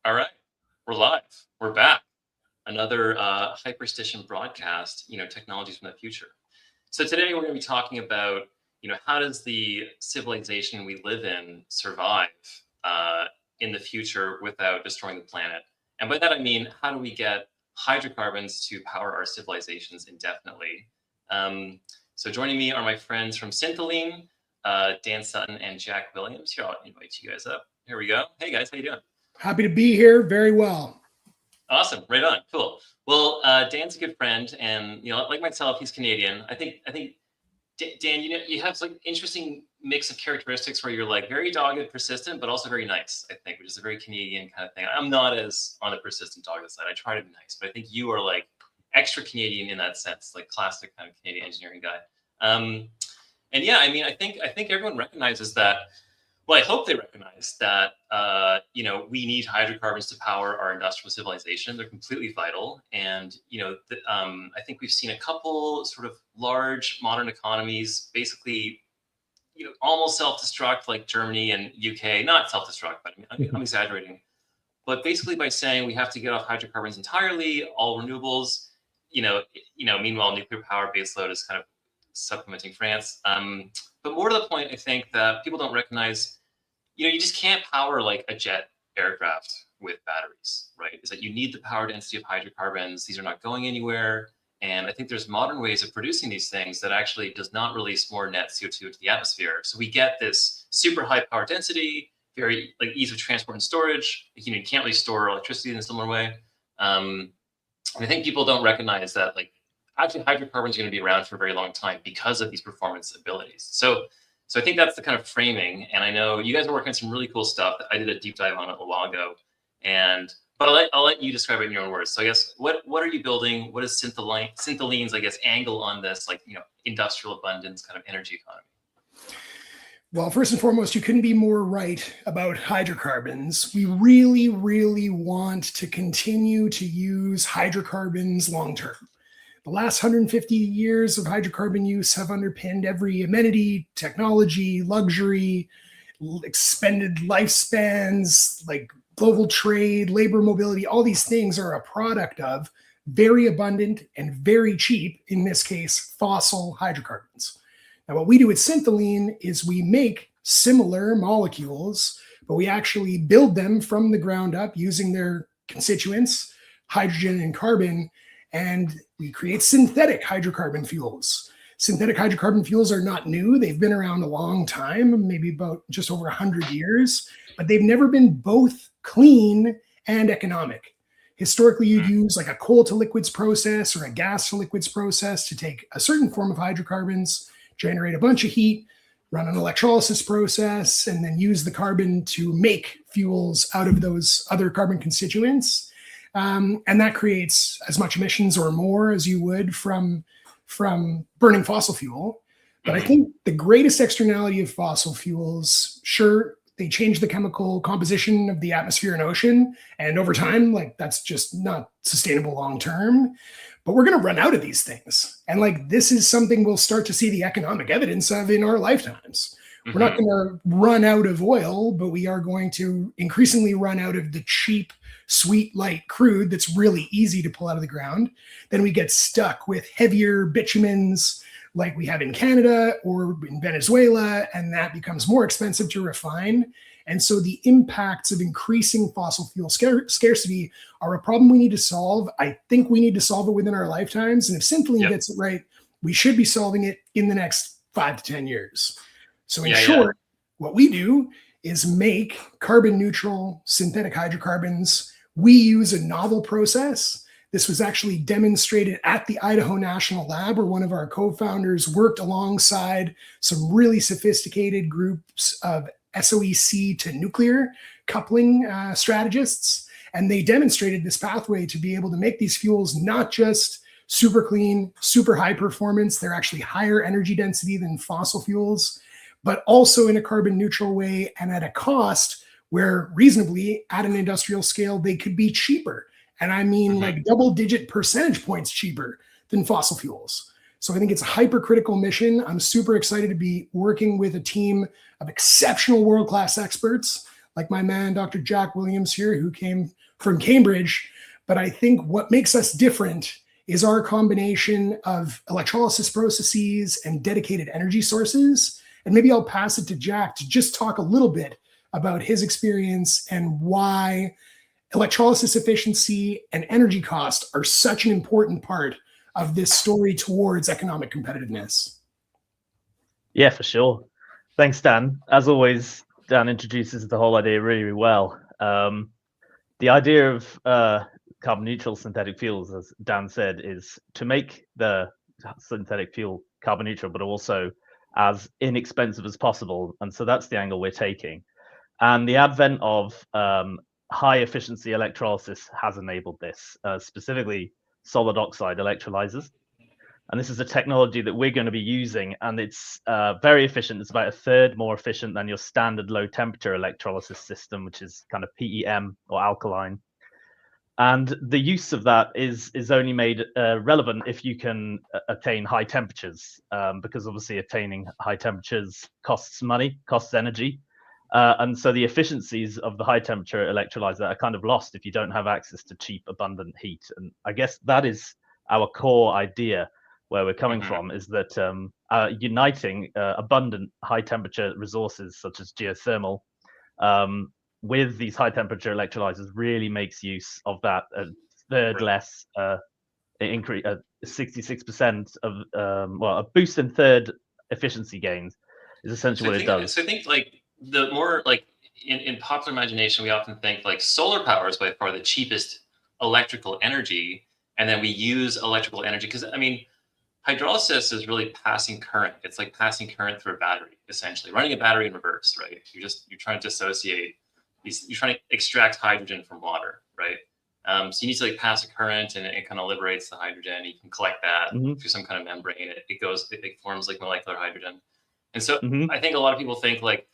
All right, we're live. We're back. Another Hyperstition broadcast, technologies from the future. So today we're going to be talking about, how does the civilization we live in survive in the future without destroying the planet? And by that, I mean, how do we get hydrocarbons to power our civilizations indefinitely? So joining me are my friends from Syntholine, Dan Sutton and Jack Williams. Here, I'll invite you guys up. Here we go. Hey guys, how you doing? Happy to be here. Very well. Awesome. Right on. Cool. Well, Dan's a good friend, and like myself, he's Canadian. I think Dan, you have like interesting mix of characteristics where you're like very dogged, persistent, but also very nice. I think, which is a very Canadian kind of thing. I'm not as on the persistent dogged side. I try to be nice, but I think you are like extra Canadian in that sense, like classic kind of Canadian engineering guy. And yeah, I mean, I think everyone recognizes that. Well, I hope they recognize that, we need hydrocarbons to power our industrial civilization. They're completely vital. And, I think we've seen a couple sort of large modern economies basically, almost self-destruct, like Germany and UK, not self-destruct, but I'm exaggerating. But basically by saying we have to get off hydrocarbons entirely, all renewables, meanwhile, nuclear power baseload is kind of supplementing France. But more to the point, I think that people don't recognize, you just can't power like a jet aircraft with batteries, right? Is that you need the power density of hydrocarbons. These are not going anywhere. And I think there's modern ways of producing these things that actually does not release more net CO2 into the atmosphere. So we get this super high power density, very like ease of transport and storage. You can't really store electricity in a similar way. And I think people don't recognize that actually hydrocarbons are going to be around for a very long time because of these performance abilities. So I think that's the kind of framing. And I know you guys are working on some really cool stuff that I did a deep dive on it a while ago. But I'll let you describe it in your own words. So I guess what are you building? What is Syntholine's, I guess, angle on this industrial abundance kind of energy economy? Well, first and foremost, you couldn't be more right about hydrocarbons. We really, really want to continue to use hydrocarbons long term. The last 150 years of hydrocarbon use have underpinned every amenity, technology, luxury, expended lifespans, like global trade, labor mobility. All these things are a product of very abundant and very cheap, in this case, fossil hydrocarbons. Now, what we do at Syntholine is we make similar molecules, but we actually build them from the ground up using their constituents, hydrogen and carbon, and we create synthetic hydrocarbon fuels. Synthetic hydrocarbon fuels are not new. They've been around a long time, maybe about just over 100 years, but they've never been both clean and economic. Historically, you'd use like a coal to liquids process or a gas to liquids process to take a certain form of hydrocarbons, generate a bunch of heat, run an electrolysis process, and then use the carbon to make fuels out of those other carbon constituents. And that creates as much emissions or more as you would from burning fossil fuel. But I think the greatest externality of fossil fuels, sure, they change the chemical composition of the atmosphere and ocean. And over time, that's just not sustainable long term. But we're going to run out of these things. And this is something we'll start to see the economic evidence of in our lifetimes. We're not going to run out of oil, but we are going to increasingly run out of the cheap, sweet, light crude that's really easy to pull out of the ground. Then we get stuck with heavier bitumens like we have in Canada or in Venezuela, and that becomes more expensive to refine. And so the impacts of increasing fossil fuel scarcity are a problem we need to solve. I think we need to solve it within our lifetimes. And if Syntholine gets it right, we should be solving it in the next 5 to 10 years. So in short, what we do is make carbon neutral synthetic hydrocarbons. We use a novel process. This was actually demonstrated at the Idaho National Lab, where one of our co-founders worked alongside some really sophisticated groups of SOEC to nuclear coupling strategists. And they demonstrated this pathway to be able to make these fuels not just super clean, super high performance, they're actually higher energy density than fossil fuels, but also in a carbon neutral way and at a cost where reasonably at an industrial scale, they could be cheaper. And I mean double-digit percentage points cheaper than fossil fuels. So I think it's a hypercritical mission. I'm super excited to be working with a team of exceptional world-class experts like my man, Dr. Jack Williams here, who came from Cambridge. But I think what makes us different is our combination of electrolysis processes and dedicated energy sources. And maybe I'll pass it to Jack to just talk a little bit about his experience and why electrolysis efficiency and energy cost are such an important part of this story towards economic competitiveness. Yeah, for sure. Thanks, Dan. As always, Dan introduces the whole idea really, really well. The idea of carbon neutral synthetic fuels, as Dan said, is to make the synthetic fuel carbon neutral, but also as inexpensive as possible. And so that's the angle we're taking. And the advent of high efficiency electrolysis has enabled this, specifically solid oxide electrolyzers. And this is a technology that we're going to be using, and it's very efficient. It's about a third more efficient than your standard low temperature electrolysis system, which is kind of PEM or alkaline. And the use of that is only made relevant if you can attain high temperatures, because obviously attaining high temperatures costs money, costs energy. And so the efficiencies of the high temperature electrolyzer are kind of lost if you don't have access to cheap, abundant heat. And I guess that is our core idea where we're coming from, is that uniting abundant high temperature resources such as geothermal with these high temperature electrolyzers really makes use of that third less increase, 66% of a boost in third efficiency gains is essentially what it does. So I think like the more like in popular imagination, we often think like solar power is by far the cheapest electrical energy, and then we use electrical energy because I mean, hydrolysis is really passing current. It's like passing current through a battery, essentially running a battery in reverse, right? You're trying to dissociate these. You're trying to extract hydrogen from water, right? So you need to like pass a current, and it kind of liberates the hydrogen. You can collect that through some kind of membrane. It forms like molecular hydrogen. And so I think a lot of people think like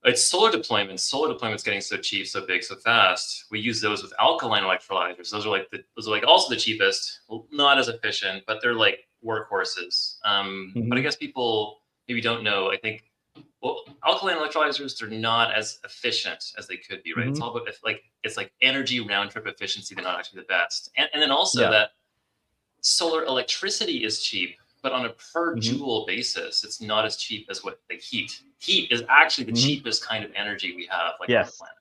it's solar deployments. Solar deployments getting so cheap, so big, so fast. We use those with alkaline electrolyzers. Those are like also the cheapest, well, not as efficient, but they're like workhorses. But I guess people maybe don't know. I think alkaline electrolyzers, they're not as efficient as they could be, right? It's all about it's like energy round trip efficiency. They're not actually the best. And then also that solar electricity is cheap, but on a per joule basis, it's not as cheap as what the heat. Heat is actually the cheapest kind of energy we have on the planet.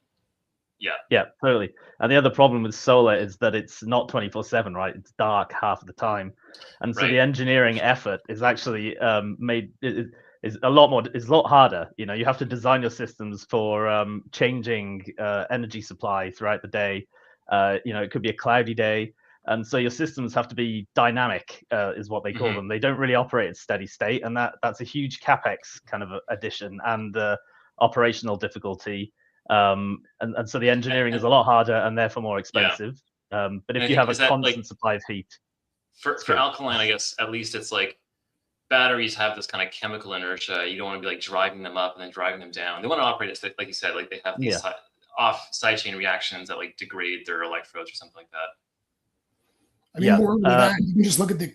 Yeah, totally. And the other problem with solar is that it's not 24/7, right? It's dark half of the time, and so the engineering effort is actually is a lot harder. You know, you have to design your systems for changing energy supply throughout the day. You know, it could be a cloudy day. And so your systems have to be dynamic, is what they call them. They don't really operate at steady state, and that's a huge capex kind of addition and operational difficult,y and so the engineering is a lot harder and therefore more expensive. But if you have a constant supply of heat, for alkaline, I guess at least it's like batteries have this kind of chemical inertia. You don't want to be like driving them up and then driving them down. They want to operate as like you said, like they have these off side chain reactions that like degrade their electrodes or something like that. I mean, more than that, you can just look at the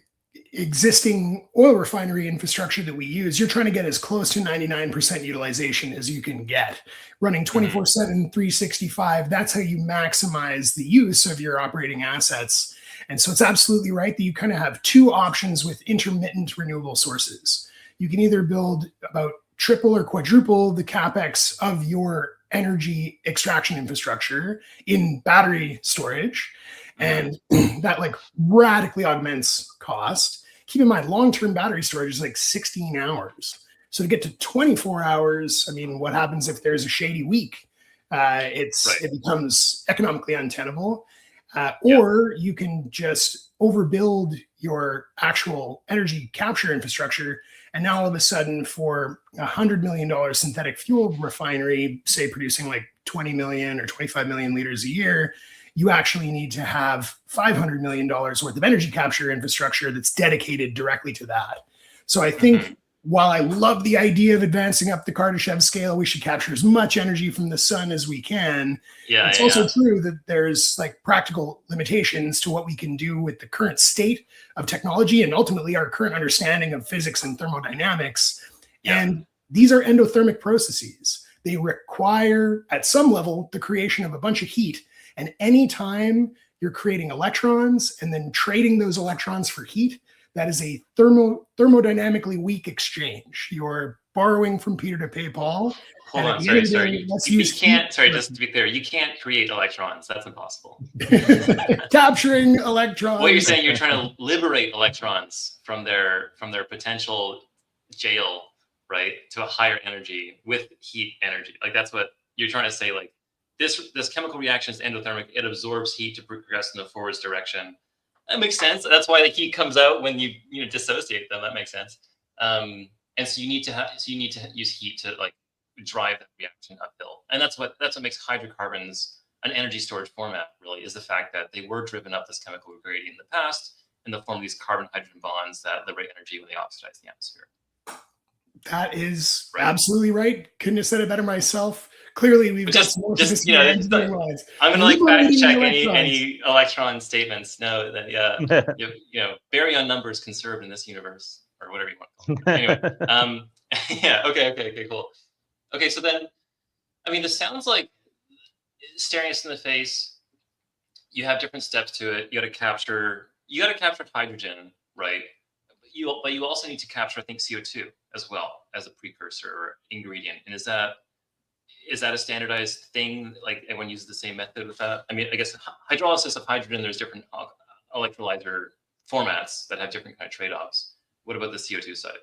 existing oil refinery infrastructure that we use. You're trying to get as close to 99% utilization as you can get. Running 24/7, 365, that's how you maximize the use of your operating assets. And so it's absolutely right that you kind of have two options with intermittent renewable sources. You can either build about triple or quadruple the capex of your energy extraction infrastructure in battery storage, and that like radically augments cost. Keep in mind, long-term battery storage is like 16 hours. So to get to 24 hours, I mean, what happens if there's a shady week? It becomes economically untenable. Or you can just overbuild your actual energy capture infrastructure. And now all of a sudden for $100 million synthetic fuel refinery, say producing like 20 million or 25 million liters a year, you actually need to have $500 million worth of energy capture infrastructure that's dedicated directly to that. So I think while I love the idea of advancing up the Kardashev scale, we should capture as much energy from the sun as we can. It's also true that there's like practical limitations to what we can do with the current state of technology and ultimately our current understanding of physics and thermodynamics. And these are endothermic processes. They require, at some level, the creation of a bunch of heat. And anytime you're creating electrons and then trading those electrons for heat, that is a thermodynamically weak exchange. You're borrowing from Peter to pay Paul. Hold on, sorry. You can't, sorry, just to be clear, you can't create electrons. That's impossible. Capturing electrons. What you're saying, you're trying to liberate electrons from their potential jail, right, to a higher energy with heat energy. Like that's what you're trying to say. Like this chemical reaction is endothermic. It absorbs heat to progress in the forwards direction. That makes sense. That's why the heat comes out when you dissociate them. That makes sense. And so you need to use heat to like drive that reaction uphill. And that's what makes hydrocarbons an energy storage format. Really, is the fact that they were driven up this chemical gradient in the past in the form of these carbon-hydrogen bonds that liberate energy when they oxidize the atmosphere. That is absolutely right. Couldn't have said it better myself. Clearly, we've just more I'm gonna like fact check any electron statements. No, that baryon numbers conserved in this universe, or whatever you want to call it. Anyway, yeah, okay, cool. Okay, so then, I mean, this sounds like staring us in the face. You have different steps to it. You got to capture hydrogen, right? But you also need to capture, I think, CO2 as well as a precursor or ingredient. And is that a standardized thing? Like everyone uses the same method with that? I mean, I guess hydrolysis of hydrogen, there's different electrolyzer formats that have different kind of trade-offs. What about the CO2 side?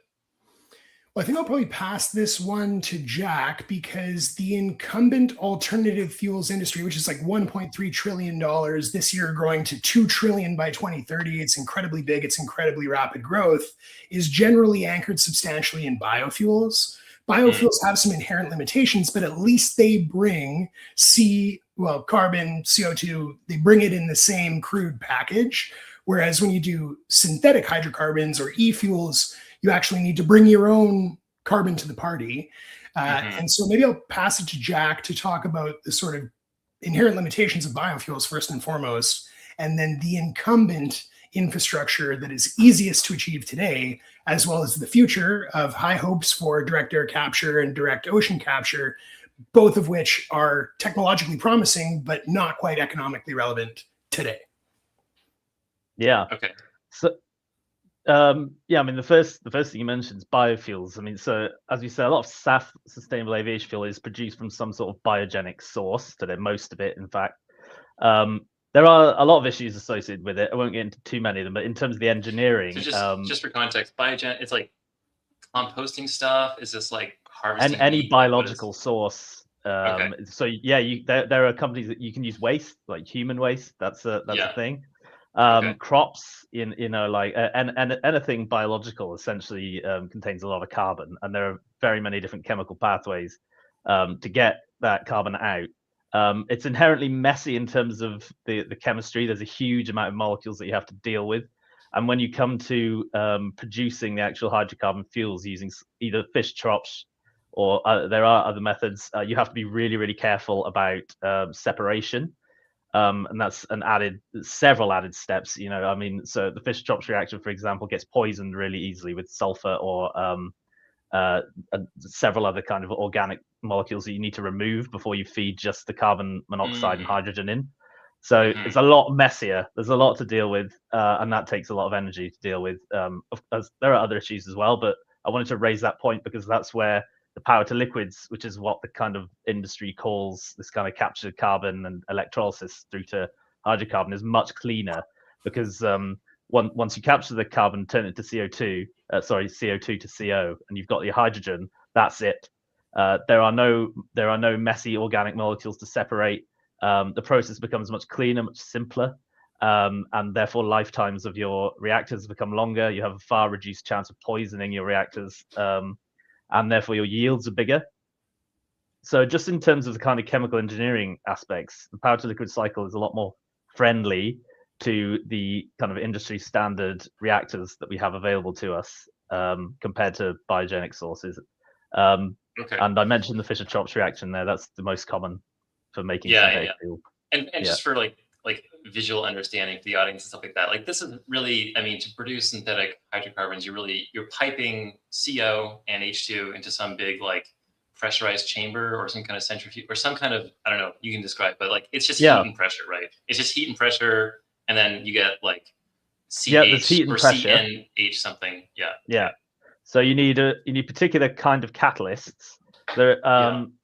Well, I think I'll probably pass this one to Jack, because the incumbent alternative fuels industry, which is like $1.3 trillion this year, growing to $2 trillion by 2030, it's incredibly big, it's incredibly rapid growth, is generally anchored substantially in biofuels. Biofuels have some inherent limitations, but at least they bring carbon, CO2, they bring it in the same crude package. Whereas when you do synthetic hydrocarbons or e-fuels, you actually need to bring your own carbon to the party. And so maybe I'll pass it to Jack to talk about the sort of inherent limitations of biofuels first and foremost, and then the incumbent infrastructure that is easiest to achieve today, as well as the future of high hopes for direct air capture and direct ocean capture, both of which are technologically promising, but not quite economically relevant today. Yeah. Okay. So, I mean, the first thing you mentioned is biofuels. I mean, so as we said, a lot of SAF, sustainable aviation fuel, is produced from some sort of biogenic source. Today, most of it, in fact. There are a lot of issues associated with it. I won't get into too many of them, but in terms of the engineering, so just for context, it's like composting stuff. Is this like harvesting any meat? biological source? Okay. So yeah, there are companies that you can use waste, like human waste. That's a thing. Crops, like and anything biological essentially contains a lot of carbon, and there are very many different chemical pathways to get that carbon out. It's inherently messy in terms of the chemistry. There's a huge amount of molecules that you have to deal with, and when you come to producing the actual hydrocarbon fuels using either fish chops or there are other methods, you have to be really, really careful about separation. And that's several added steps. I mean, so the fish chops reaction, for example, gets poisoned really easily with sulfur or several other kind of organic molecules that you need to remove before you feed just the carbon monoxide and hydrogen in. So it's a lot messier. There's a lot to deal with, and that takes a lot of energy to deal with. There are other issues as well, but I wanted to raise that point because that's where the power to liquids, which is what the kind of industry calls this kind of captured carbon and electrolysis through to hydrocarbon, is much cleaner, because once you capture the carbon, turn it to CO2 to CO, and you've got your hydrogen. That's it. There are no messy organic molecules to separate. The process becomes much cleaner, much simpler, and therefore lifetimes of your reactors become longer. You have a far reduced chance of poisoning your reactors, and therefore your yields are bigger. So just in terms of the kind of chemical engineering aspects, the power to liquid cycle is a lot more friendly to the kind of industry standard reactors that we have available to us, compared to biogenic sources. And I mentioned the Fischer-Tropsch reaction there. That's the most common for making synthetic fuel. And just for like visual understanding for the audience and stuff like that, like this is really, I mean, to produce synthetic hydrocarbons, you're piping CO and H2 into some big like pressurized chamber or some kind of centrifuge or some kind of, I don't know, you can describe, but like it's just Yeah. heat and pressure, right? It's just heat and pressure, and then you get like there's CH heat and or pressure. CNH something. Yeah. So you need particular kind of catalysts. There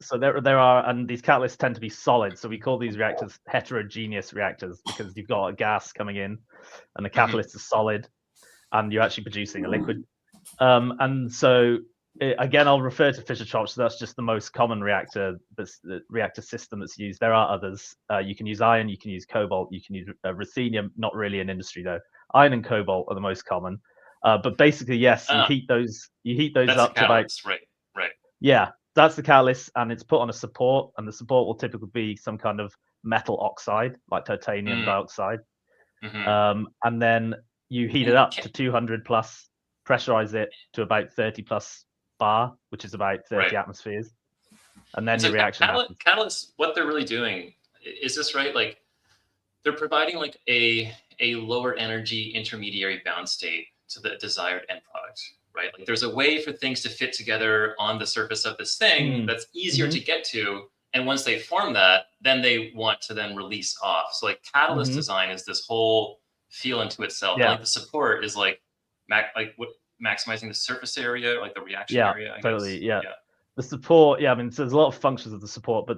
so there are, and these catalysts tend to be solid. So we call these reactors heterogeneous reactors because you've got a gas coming in and the catalyst is solid and you're actually producing a liquid. And so again, I'll refer to Fischer-Tropsch. So that's just the most common reactor, the reactor system that's used. There are others. You can use iron, you can use cobalt, you can use ruthenium. Not really in industry though. Iron and cobalt are the most common. But basically, yes, you heat those that's up to about, right. yeah, that's the catalyst, and it's put on a support, and the support will typically be some kind of metal oxide, like titanium dioxide. And then you heat it up to 200 plus, pressurize it to about 30 plus bar, which is about 30 atmospheres, and then your reaction happens. Catalysts, what they're really doing, is this right? Like they're providing like a lower energy intermediary bound state to the desired end product, right? Like there's a way for things to fit together on the surface of this thing that's easier to get to. And once they form that, then they want to then release off. So like catalyst design is this whole feel into itself. And like the support is like maximizing the surface area, like the reaction area. I Totally. guess. Yeah. The support, I mean, so there's a lot of functions of the support, but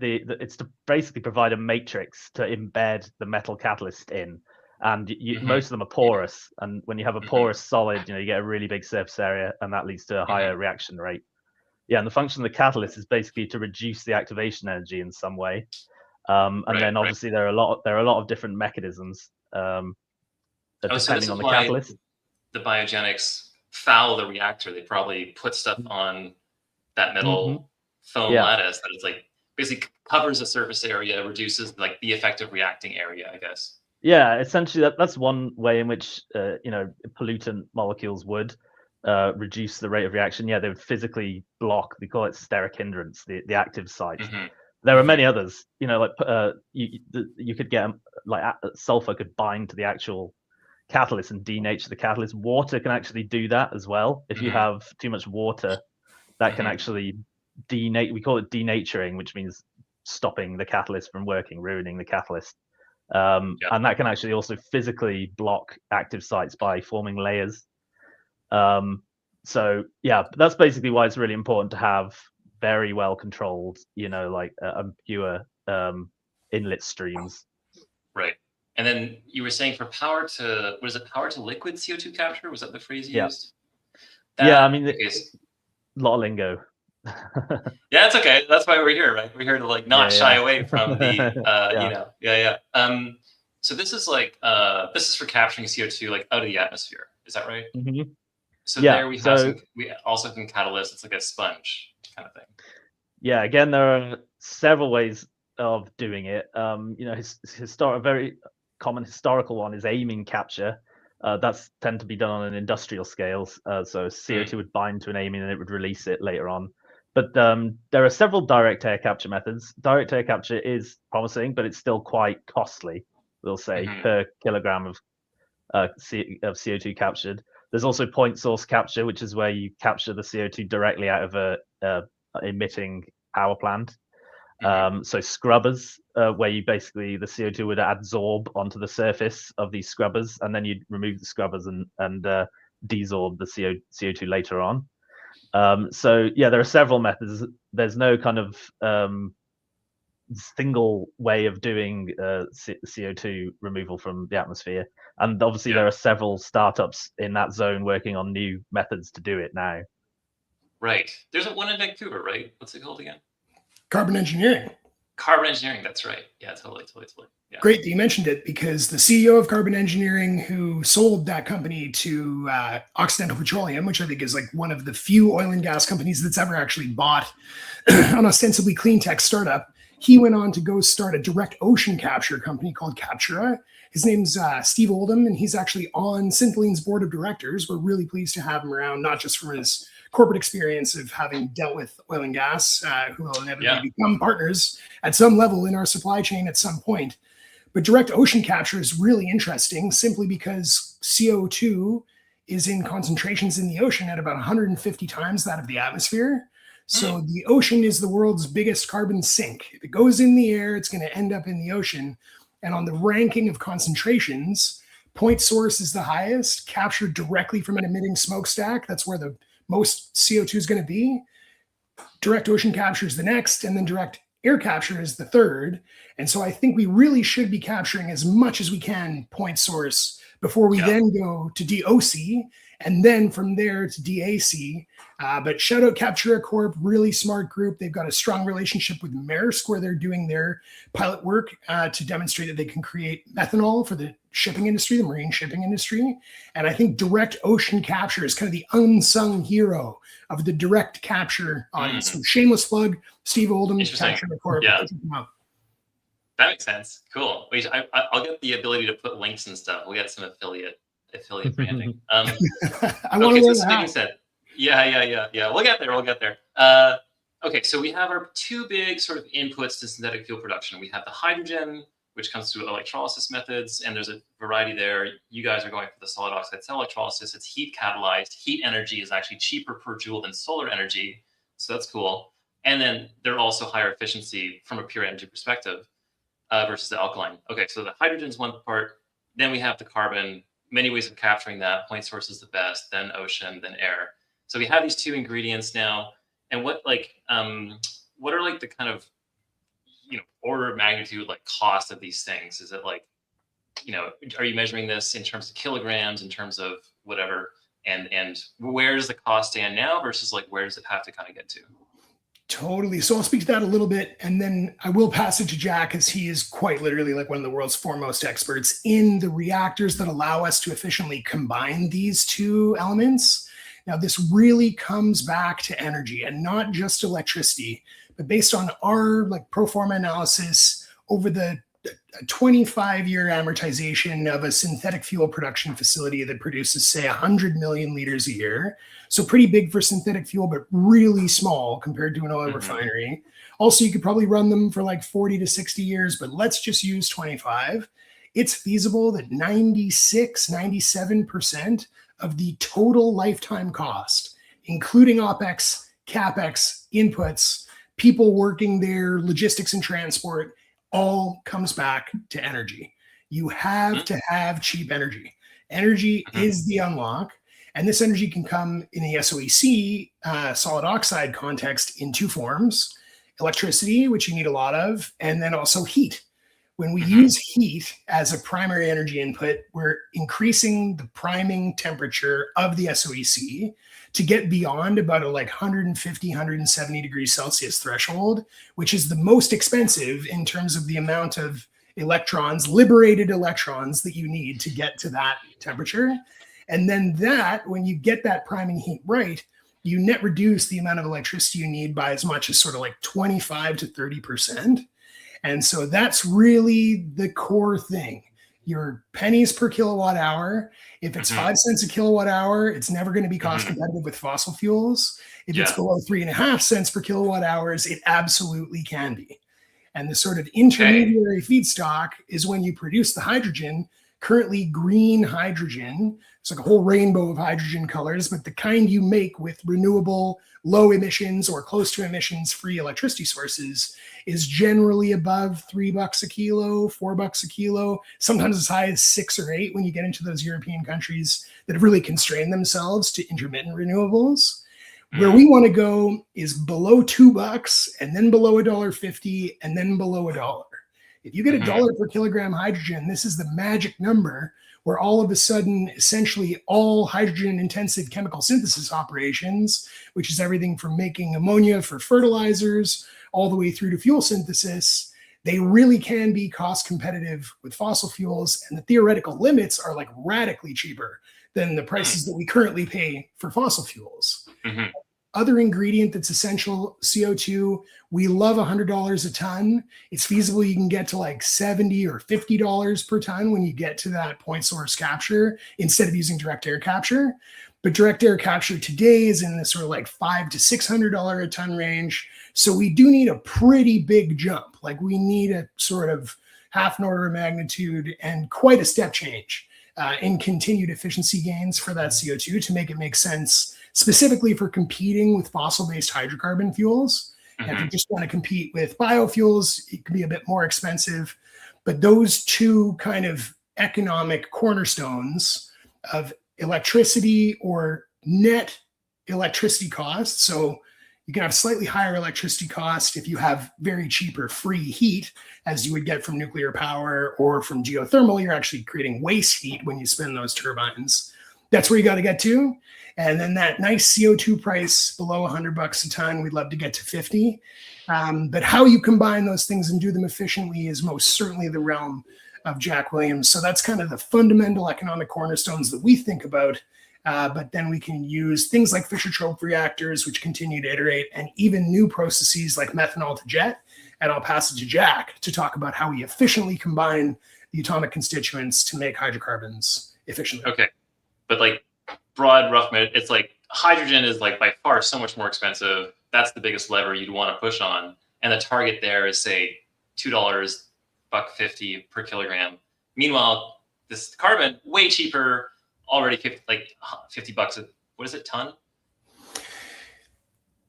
it's to basically provide a matrix to embed the metal catalyst in. And most of them are porous, and when you have a porous solid, you get a really big surface area, and that leads to a higher reaction rate. Yeah, and the function of the catalyst is basically to reduce the activation energy in some way. And then obviously there are a lot of different mechanisms depending on the catalyst. The biogenics foul the reactor. They probably put stuff on that metal foam lattice that is like basically covers the surface area, reduces like the effective reacting area, I guess. Yeah, essentially that's one way in which pollutant molecules would reduce the rate of reaction. Yeah, they would physically block. We call it steric hindrance, the active site. There are many others. You could get like sulfur could bind to the actual catalyst and denature the catalyst. Water can actually do that as well. If you have too much water, that can actually we call it denaturing, which means stopping the catalyst from working, ruining the catalyst. And that can actually also physically block active sites by forming layers. So yeah, that's basically why it's really important to have very well controlled, pure inlet streams. Right. And then you were saying for power to liquid CO2 capture? Was that the phrase you used? I mean, a lot of lingo. Yeah, it's okay. That's why we're here, right? We're here to like not shy away from the, So this is like, this is for capturing CO2 like out of the atmosphere. Is that right? So there we have we also have some catalysts. It's like a sponge kind of thing. Yeah, again, there are several ways of doing it. A very common historical one is amine capture. That's tend to be done on an industrial scales. So CO2 would bind to an amine and it would release it later on. But there are several direct air capture methods. Direct air capture is promising, but it's still quite costly, we'll say, per kilogram of CO2 captured. There's also point source capture, which is where you capture the CO2 directly out of a emitting power plant. So scrubbers, where you basically the CO2 would adsorb onto the surface of these scrubbers, and then you'd remove the scrubbers and desorb the CO2 later on. So yeah, there are several methods. There's no kind of single way of doing CO2 removal from the atmosphere. And obviously there are several startups in that zone working on new methods to do it now. Right. There's one in Vancouver, right? What's it called again? Carbon engineering. Carbon engineering, that's right. Yeah, totally. Yeah. Great that you mentioned it, because the CEO of Carbon Engineering, who sold that company to Occidental Petroleum, which I think is like one of the few oil and gas companies that's ever actually bought an ostensibly clean tech startup, he went on to go start a direct ocean capture company called Captura. His name's Steve Oldham, and he's actually on Syntholine's board of directors. We're really pleased to have him around, not just from his corporate experience of having dealt with oil and gas, who will inevitably become partners at some level in our supply chain at some point. But direct ocean capture is really interesting simply because CO2 is in concentrations in the ocean at about 150 times that of the atmosphere. So the ocean is the world's biggest carbon sink. If it goes in the air, it's going to end up in the ocean. And on the ranking of concentrations, point source is the highest, captured directly from an emitting smokestack. That's where the most CO2 is going to be. Direct ocean capture is the next, and then direct air capture is the third. And so I think we really should be capturing as much as we can point source before we then go to DOC, and then from there to DAC. But shout out Captura Corp, really smart group. They've got a strong relationship with Maersk where they're doing their pilot work to demonstrate that they can create methanol for the shipping industry, the marine shipping industry. And I think direct ocean capture is kind of the unsung hero of the direct capture audience. So shameless plug, Steve Oldham, Captura Corp. Yeah. That makes sense. Cool. Wait, I'll get the ability to put links and stuff. We'll get some affiliate branding. I want to learn speaking said, yeah. We'll get there. Okay, so we have our two big sort of inputs to synthetic fuel production. We have the hydrogen, which comes through electrolysis methods, and there's a variety there. You guys are going for the solid oxide cell electrolysis. It's heat catalyzed. Heat energy is actually cheaper per joule than solar energy, so that's cool. And then they're also higher efficiency from a pure energy perspective versus the alkaline. Okay, so the hydrogen is one part. Then we have the carbon. Many ways of capturing that. Point source is the best, then ocean, then air. So we have these two ingredients now. And what are like the kind of, order of magnitude, like cost of these things? Is it like, are you measuring this in terms of kilograms, in terms of whatever? And where does the cost stand now versus like, where does it have to kind of get to? Totally. So I'll speak to that a little bit, and then I will pass it to Jack, as he is quite literally like one of the world's foremost experts in the reactors that allow us to efficiently combine these two elements. Now, this really comes back to energy and not just electricity, but based on our like pro forma analysis over the 25-year amortization of a synthetic fuel production facility that produces, say, 100 million liters a year. So pretty big for synthetic fuel, but really small compared to an oil refinery. Also, you could probably run them for like 40 to 60 years, but let's just use 25. It's feasible that 97% of the total lifetime cost, including OPEX, CAPEX, inputs, people working there, logistics and transport, all comes back to energy. You have to have cheap energy. Energy is the unlock. And this energy can come in the SOEC solid oxide context in two forms: electricity, which you need a lot of, and then also heat. When we use heat as a primary energy input, we're increasing the priming temperature of the SOEC to get beyond about a like 150, 170 degrees Celsius threshold, which is the most expensive in terms of the amount of electrons, liberated electrons, that you need to get to that temperature. And then when you get that priming heat right, you net reduce the amount of electricity you need by as much as sort of like 25 to 30%. And so that's really the core thing. Your pennies per kilowatt hour. If it's 5 cents a kilowatt hour, it's never going to be cost competitive with fossil fuels. If it's below 3.5 cents per kilowatt hours, it absolutely can be. And the sort of intermediary feedstock is when you produce the hydrogen, currently green hydrogen. It's like a whole rainbow of hydrogen colors, but the kind you make with renewable, low emissions or close to emissions free electricity sources is generally above $3 a kilo, $4 a kilo, sometimes as high as 6 or 8 when you get into those European countries that have really constrained themselves to intermittent renewables. Where we want to go is below $2 and then below $1.50 and then below $1. If you get $1 per kilogram hydrogen, this is the magic number where all of a sudden, essentially all hydrogen intensive chemical synthesis operations, which is everything from making ammonia for fertilizers all the way through to fuel synthesis, they really can be cost competitive with fossil fuels. And the theoretical limits are like radically cheaper than the prices that we currently pay for fossil fuels. Other ingredient that's essential, CO2, we love $100 a ton. It's feasible you can get to like $70 or $50 per ton when you get to that point source capture instead of using direct air capture. But direct air capture today is in the sort of like $500 to $600 a ton range. So we do need a pretty big jump. Like we need a sort of half an order of magnitude and quite a step change in continued efficiency gains for that CO2 to make it make sense specifically for competing with fossil-based hydrocarbon fuels. And if you just want to compete with biofuels, it can be a bit more expensive. But those two kind of economic cornerstones of electricity or net electricity costs. So you can have slightly higher electricity cost if you have very cheap or free heat, as you would get from nuclear power or from geothermal. You're actually creating waste heat when you spin those turbines. That's where you got to get to. And then that nice CO2 price below $100 a ton, we'd love to get to 50. But how you combine those things and do them efficiently is most certainly the realm of Jack Williams. So that's kind of the fundamental economic cornerstones that we think about. But then we can use things like Fischer-Tropsch reactors, which continue to iterate, and even new processes like methanol to jet. And I'll pass it to Jack to talk about how we efficiently combine the atomic constituents to make hydrocarbons efficiently. Okay, but like broad, rough, it's like hydrogen is like by far so much more expensive. That's the biggest lever you'd want to push on. And the target there is say $2, $1.50 per kilogram. Meanwhile, this carbon, way cheaper, already $50 what is it, ton?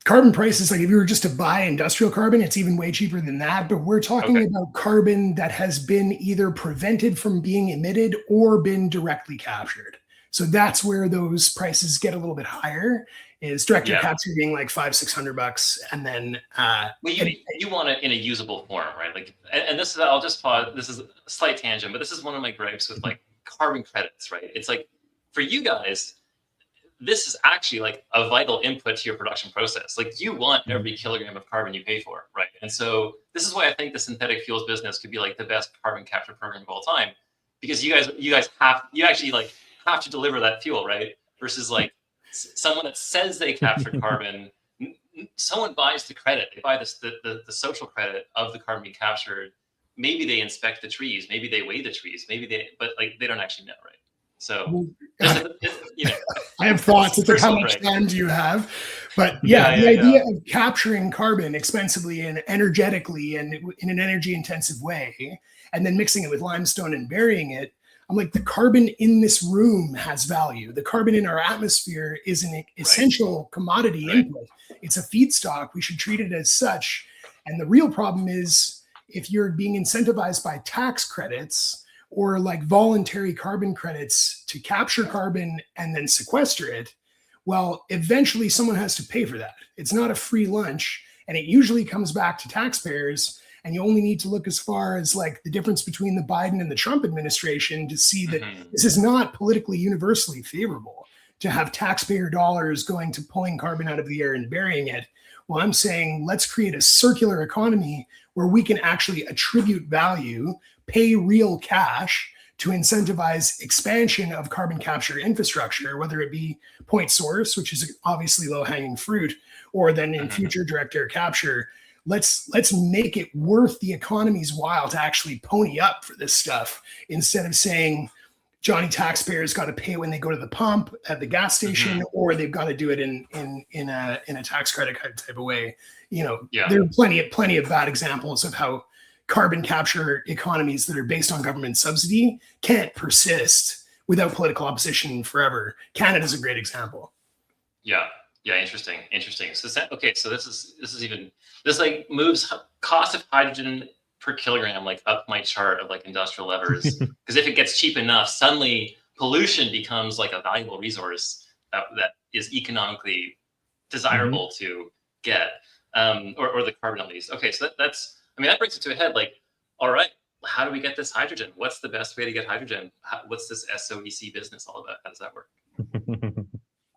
Carbon prices, like if you were just to buy industrial carbon, it's even way cheaper than that. But we're talking about carbon that has been either prevented from being emitted or been directly captured. So that's where those prices get a little bit higher, is direct air capture being like $500-600, and then you want it in a usable form, right? Like, and this is, I'll just pause. This is a slight tangent, but this is one of my gripes with like carbon credits, right? It's like for you guys, this is actually like a vital input to your production process. Like you want every kilogram of carbon you pay for, right? And so this is why I think the synthetic fuels business could be like the best carbon capture program of all time, because you guys actually like have to deliver that fuel, right? Versus like someone that says they captured carbon, someone buys the credit, they buy the social credit of the carbon being captured. Maybe they inspect the trees, maybe they weigh the trees, but like they don't actually know, right? So I have thoughts. It's like how much time do you have? But the idea of capturing carbon expensively and energetically and in an energy intensive way, and then mixing it with limestone and burying it, I'm like, the carbon in this room has value. The carbon in our atmosphere is an essential commodity input. It's a feedstock. We should treat it as such. And the real problem is if you're being incentivized by tax credits or like voluntary carbon credits to capture carbon and then sequester it, well, eventually someone has to pay for that. It's not a free lunch, and it usually comes back to taxpayers. And you only need to look as far as like the difference between the Biden and the Trump administration to see that this is not politically universally favorable to have taxpayer dollars going to pulling carbon out of the air and burying it. Well, I'm saying let's create a circular economy where we can actually attribute value, pay real cash to incentivize expansion of carbon capture infrastructure, whether it be point source, which is obviously low-hanging fruit, or then in future direct air capture. Let's make it worth the economy's while to actually pony up for this stuff, instead of saying Johnny taxpayers got to pay when they go to the pump at the gas station, or they've got to do it in a tax credit type of way. There are plenty of bad examples of how carbon capture economies that are based on government subsidy can't persist without political opposition forever. Canada's a great example. Yeah, interesting. So this like moves cost of hydrogen per kilogram like up my chart of like industrial levers, because if it gets cheap enough, suddenly pollution becomes like a valuable resource that is economically desirable to get, or the carbon at least. Okay, so that brings it to a head. Like, all right, how do we get this hydrogen? What's the best way to get hydrogen? What's this SOEC business all about? How does that work?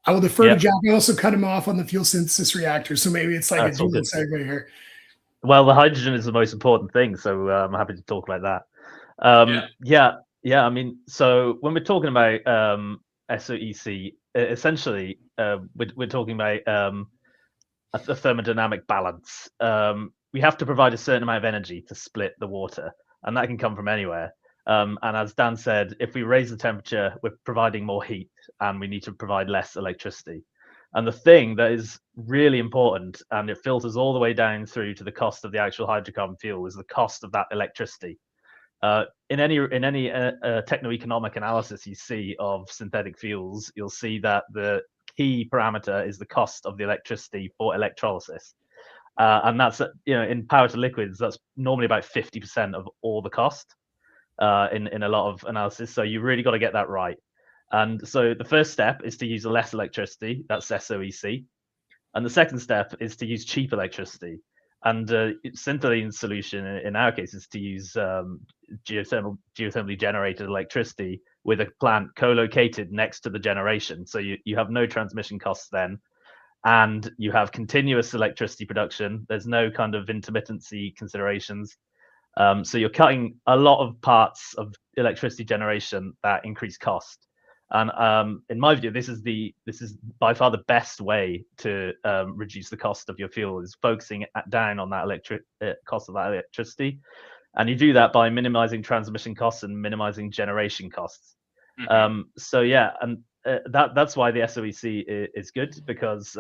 I will defer to Jack. I also cut him off on the fuel synthesis reactor, so maybe it's like a dual segue here. Well, the hydrogen is the most important thing, so I'm happy to talk about that. I mean, so when we're talking about SOEC, essentially, we're talking about a thermodynamic balance. We have to provide a certain amount of energy to split the water, and that can come from anywhere. And as Dan said, if we raise the temperature, we're providing more heat, and we need to provide less electricity. And the thing that is really important, and it filters all the way down through to the cost of the actual hydrocarbon fuel, is the cost of that electricity. In any techno-economic analysis you see of synthetic fuels, you'll see that the key parameter is the cost of the electricity for electrolysis. And that's, in power to liquids, that's normally about 50% of all the cost in a lot of analysis. So you really got to get that right. And so the first step is to use less electricity. That's SOEC. And the second step is to use cheap electricity. And Syntholine's solution in our case is to use geothermally generated electricity with a plant co-located next to the generation. So you have no transmission costs then, and you have continuous electricity production. There's no kind of intermittency considerations. So you're cutting a lot of parts of electricity generation that increase cost. And in my view, this is by far the best way to reduce the cost of your fuel, is focusing down on that cost of that electricity. And you do that by minimizing transmission costs and minimizing generation costs. So yeah, and that's why the SOEC is good, because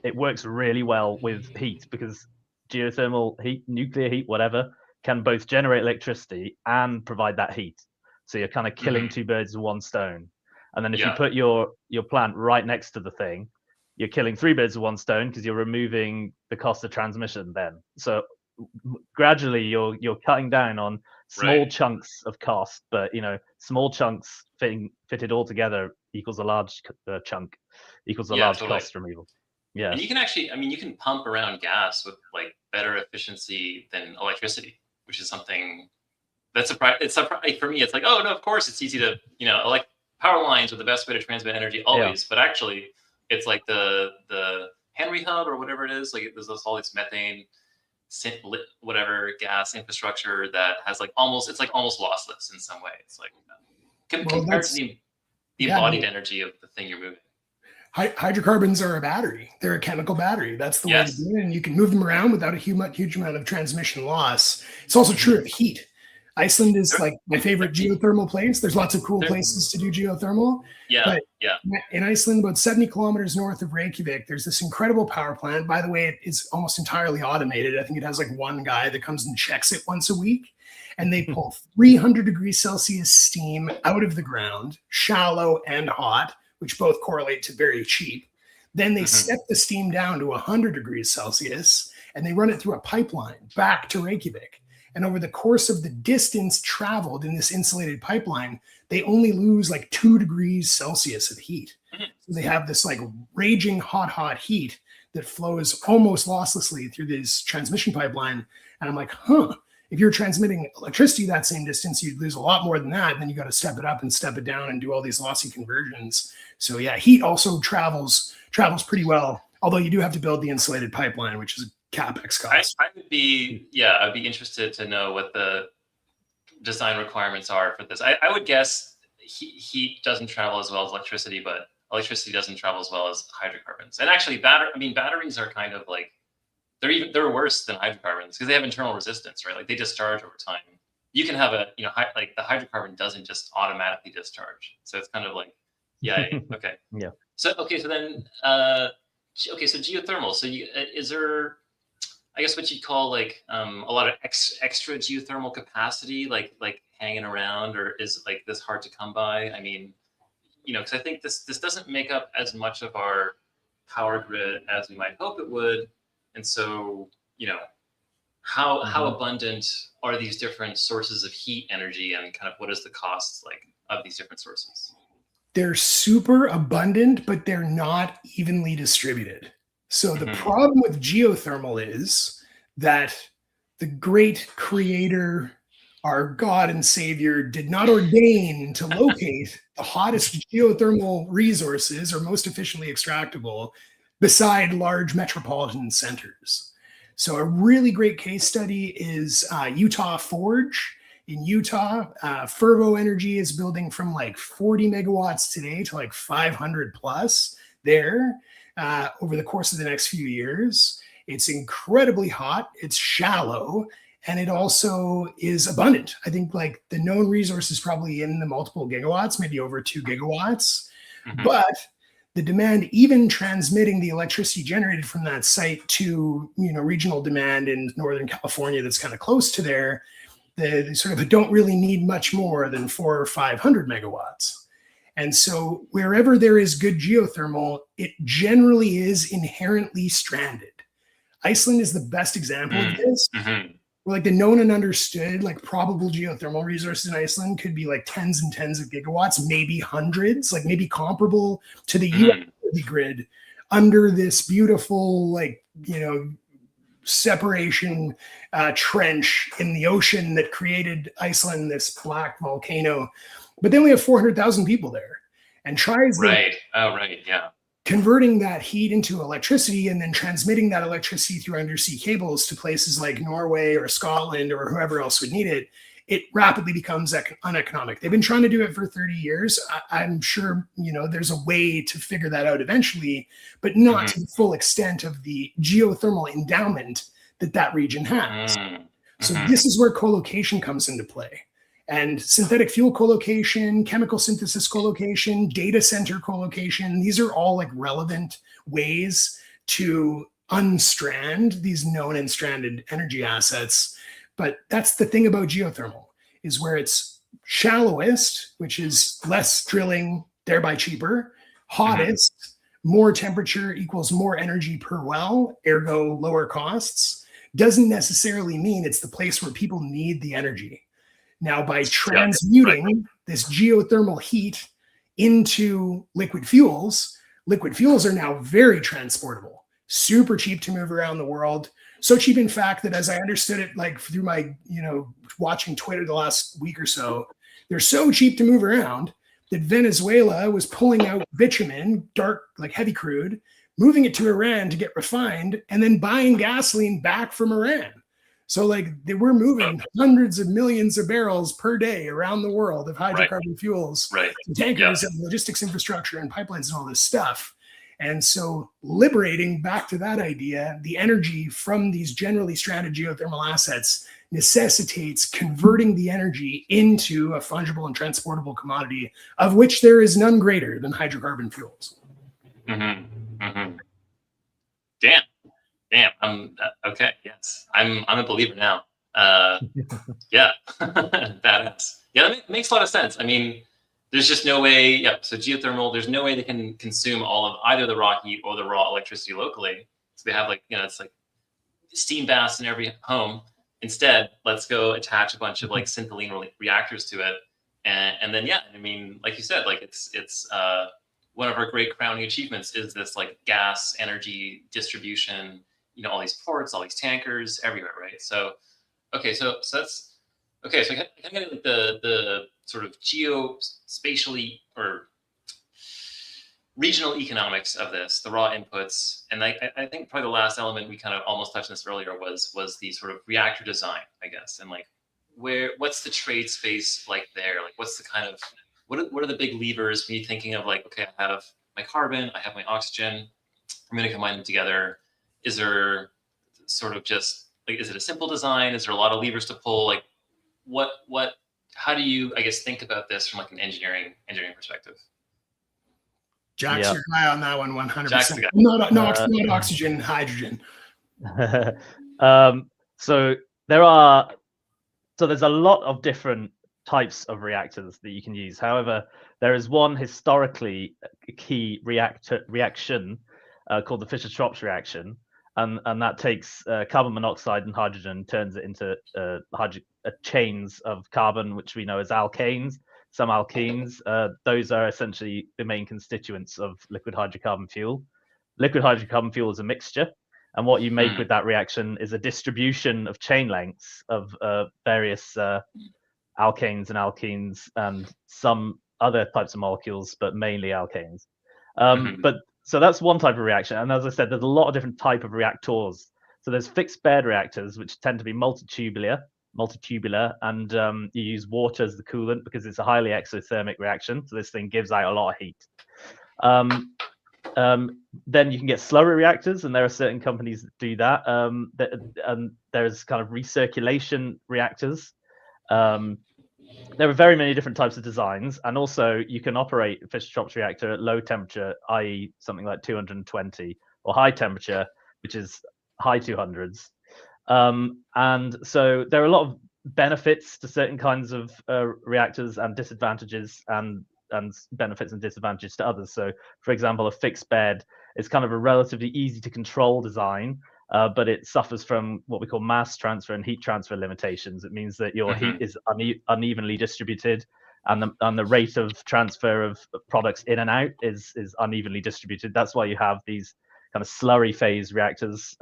it works really well with heat, because geothermal heat, nuclear heat, whatever, can both generate electricity and provide that heat. So you're kind of killing two birds with one stone. And then if you put your plant right next to the thing, you're killing three birds with one stone, because you're removing the cost of transmission then. So gradually you're cutting down on small chunks of cost, but small chunks fitted all together equals a large chunk, equals a large cost removal. Yeah. And you can actually, you can pump around gas with like better efficiency than electricity, which is something that's for me. It's like, oh no, of course it's easy to, like power lines are the best way to transmit energy always, but actually it's like the Henry Hub or whatever it is, like there's all this methane whatever gas infrastructure that has almost lossless in some way. It's like compared to the embodied energy of the thing you're moving. Hydrocarbons are a battery. They're a chemical battery. That's the way to do it, and you can move them around without a huge amount of transmission loss. It's also true of heat. Iceland is like my favorite geothermal place. There's lots of cool places to do geothermal. But in Iceland, about 70 kilometers north of Reykjavik, there's this incredible power plant. By the way, it's almost entirely automated. I think it has like one guy that comes and checks it once a week. And they pull 300 degrees Celsius steam out of the ground, shallow and hot, which both correlate to very cheap. Then they step the steam down to 100 degrees Celsius, and they run it through a pipeline back to Reykjavik. And over the course of the distance traveled in this insulated pipeline, they only lose like 2 degrees Celsius of heat. So they have this like raging hot heat that flows almost losslessly through this transmission pipeline. And I'm like, if you're transmitting electricity that same distance, you'd lose a lot more than that. And then you got to step it up and step it down and do all these lossy conversions. So yeah, heat also travels pretty well, although you do have to build the insulated pipeline, which is CapEx cost. I'd be interested to know what the design requirements are for this. I would guess heat doesn't travel as well as electricity, but electricity doesn't travel as well as hydrocarbons. And actually, batteries are kind of like they're worse than hydrocarbons because they have internal resistance, right? Like they discharge over time. You can have the hydrocarbon doesn't just automatically discharge, so it's kind of like okay. Yeah. So then so geothermal. So is there, I guess, what you'd call like a lot of extra geothermal capacity, like hanging around, or is like this hard to come by? Because I think this doesn't make up as much of our power grid as we might hope it would, and so how abundant are these different sources of heat energy, and kind of what is the cost like of these different sources? They're super abundant, but they're not evenly distributed. So the problem with geothermal is that the great creator, our God and Savior, did not ordain to locate the hottest geothermal resources or most efficiently extractable beside large metropolitan centers. So a really great case study is Utah Forge. In Utah, Fervo Energy is building from like 40 megawatts today to like 500 plus there over the course of the next few years. It's incredibly hot, it's shallow, and it also is abundant. I think like the known resource is probably in the multiple gigawatts, maybe over 2 gigawatts. But the demand, even transmitting the electricity generated from that site to regional demand in Northern California that's kind of close to there, they sort of don't really need much more than 400 or 500 megawatts. And so wherever there is good geothermal, it generally is inherently stranded. Iceland is the best example of this. Mm-hmm. Where like the known and understood, like probable geothermal resources in Iceland could be like tens and tens of gigawatts, maybe hundreds, like maybe comparable to the US grid under this beautiful, like, you know, separation trench in the ocean that created Iceland, this black volcano. But then we have 400,000 people there, and tries right. Oh, right. Yeah. Converting that heat into electricity and then transmitting that electricity through undersea cables to places like Norway or Scotland or whoever else would need it, it rapidly becomes uneconomic. They've been trying to do it for 30 years. I'm sure, you know, there's a way to figure that out eventually, but not to the full extent of the geothermal endowment that that region has. So this is where co-location comes into play. And synthetic fuel co-location, chemical synthesis co-location, data center co-location, these are all like relevant ways to unstrand these known and stranded energy assets. But that's the thing about geothermal, is where it's shallowest, which is less drilling, thereby cheaper, hottest, more temperature equals more energy per well, ergo lower costs, doesn't necessarily mean it's the place where people need the energy. Now, by transmuting this geothermal heat into liquid fuels are now very transportable, super cheap to move around the world. So cheap, in fact, that as I understood it, like through my, you know, watching Twitter the last week or so, they're so cheap to move around that Venezuela was pulling out bitumen, dark, like heavy crude, moving it to Iran to get refined, and then buying gasoline back from Iran. So like we're moving hundreds of millions of barrels per day around the world of hydrocarbon fuels, tankers and logistics infrastructure and pipelines and all this stuff. And so liberating, back to that idea, the energy from these generally stranded geothermal assets necessitates converting the energy into a fungible and transportable commodity, of which there is none greater than hydrocarbon fuels. Damn. Okay. Yes. I'm a believer now. Yeah. Badass. Yeah. That makes a lot of sense. I mean, there's just no way. Yeah. So geothermal, there's no way they can consume all of either the raw heat or the raw electricity locally. So they have like, you know, it's like steam baths in every home. Instead, let's go attach a bunch of like synthylene reactors to it. And then, yeah, I mean, like you said, like it's one of our great crowning achievements is this like gas energy distribution, you know, all these ports, all these tankers everywhere, right? So, okay, so that's, okay, so I kind of get like the sort of geospatially or regional economics of this, the raw inputs. And I think probably the last element we kind of almost touched on this earlier was the sort of reactor design, I guess. And like, what's the trade space like there? Like, what's the kind of, what are the big levers when you're thinking of like, okay, I have my carbon, I have my oxygen, I'm going to combine them together. Is there sort of just like, is it a simple design? Is there a lot of levers to pull? Like how do you, I guess, think about this from like an engineering perspective? Jack's your guy on that one, 100%. Jack's the guy. Not oxygen, hydrogen. So there's a lot of different types of reactors that you can use. However, there is one historically key reaction called the Fischer-Tropsch reaction, and that takes carbon monoxide and hydrogen, turns it into chains of carbon, which we know as alkanes. Some alkenes, those are essentially the main constituents of liquid hydrocarbon fuel. Liquid hydrocarbon fuel is a mixture, and what you make with that reaction is a distribution of chain lengths of various alkanes and alkenes and some other types of molecules, but mainly alkanes. But so that's one type of reaction, and as I said, there's a lot of different type of reactors. So there's fixed bed reactors, which tend to be multitubular, and you use water as the coolant because it's a highly exothermic reaction. So this thing gives out a lot of heat. Then you can get slurry reactors, and there are certain companies that do that. And there's kind of recirculation reactors. There are very many different types of designs, and also you can operate a Fischer-Tropsch reactor at low temperature, i.e. something like 220, or high temperature, which is high 200s. And so there are a lot of benefits to certain kinds of reactors and disadvantages, and benefits and disadvantages to others. So, for example, a fixed bed is kind of a relatively easy to control design, but it suffers from what we call mass transfer and heat transfer limitations. It means that your heat is unevenly distributed, and the rate of transfer of products in and out is unevenly distributed. That's why you have these kind of slurry phase reactors,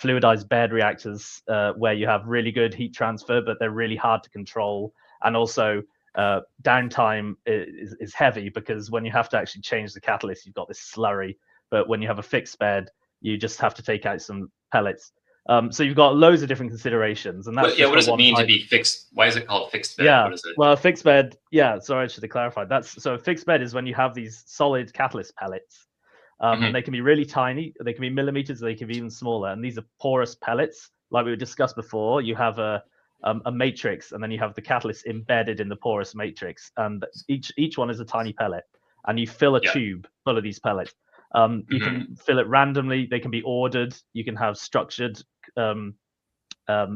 fluidized bed reactors, where you have really good heat transfer, but they're really hard to control. And also downtime is heavy, because when you have to actually change the catalyst, you've got this slurry. But when you have a fixed bed, you just have to take out some pellets. So you've got loads of different considerations. And that's what does it mean to be fixed? Why is it called fixed bed? Yeah, what is it? Well, a fixed bed, sorry, I should have clarified. So a fixed bed is when you have these solid catalyst pellets. And they can be really tiny. They can be millimeters. They can be even smaller. And these are porous pellets, like we discussed before. You have a matrix, and then you have the catalyst embedded in the porous matrix. And each one is a tiny pellet. And you fill a tube full of these pellets. You can fill it randomly. They can be ordered. You can have structured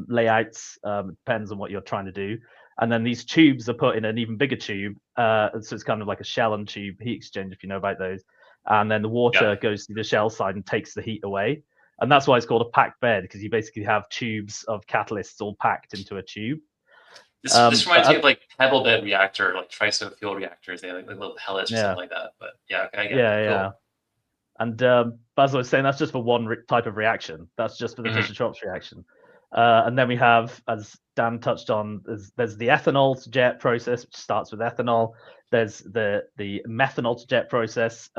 layouts. Depends on what you're trying to do. And then these tubes are put in an even bigger tube. So it's kind of like a shell and tube heat exchange, if you know about those. And then the water goes to the shell side and takes the heat away. And that's why it's called a packed bed, because you basically have tubes of catalysts all packed into a tube. This reminds me of like pebble bed reactor, like TRISO fuel reactors. They have like little pellets or something like that. But I get it. Cool. And as I was saying, that's just for one type of reaction. That's just for the Fischer-Tropsch reaction. And then we have, as Dan touched on, there's the ethanol to jet process, which starts with ethanol. There's the methanol to jet process,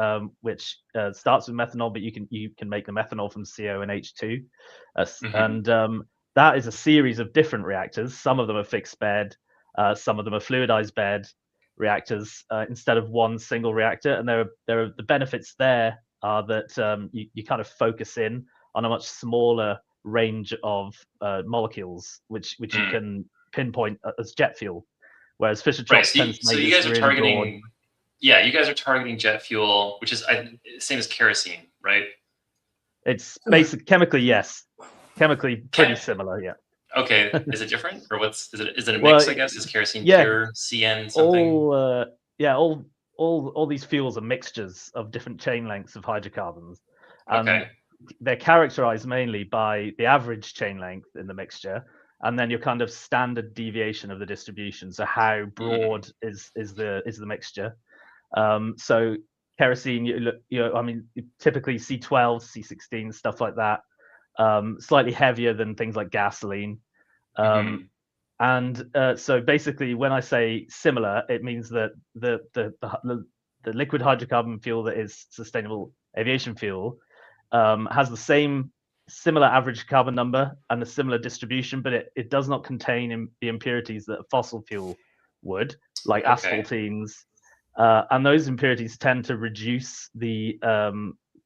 which starts with methanol, but you can make the methanol from CO and H2. And that is a series of different reactors. Some of them are fixed bed, some of them are fluidized bed reactors, instead of one single reactor. And there are the benefits there are that you kind of focus in on a much smaller range of molecules, which you can pinpoint as jet fuel, whereas Fischer-Tropsch tends to make you guys are really targeting broad. you guys are targeting jet fuel, which is same as kerosene, right? It's basic chemically, yes, chemically pretty similar, yeah. Okay, is it different, or is it a mix? I guess is kerosene pure, CN something? All these fuels are mixtures of different chain lengths of hydrocarbons. Okay. They're characterized mainly by the average chain length in the mixture, and then your kind of standard deviation of the distribution. So how broad is the mixture? So kerosene, typically C12, C16, stuff like that. Slightly heavier than things like gasoline. And so basically, when I say similar, it means that the liquid hydrocarbon fuel that is sustainable aviation fuel has the similar average carbon number and a similar distribution, but it does not contain the impurities that a fossil fuel would, like asphaltenes. And those impurities tend to reduce the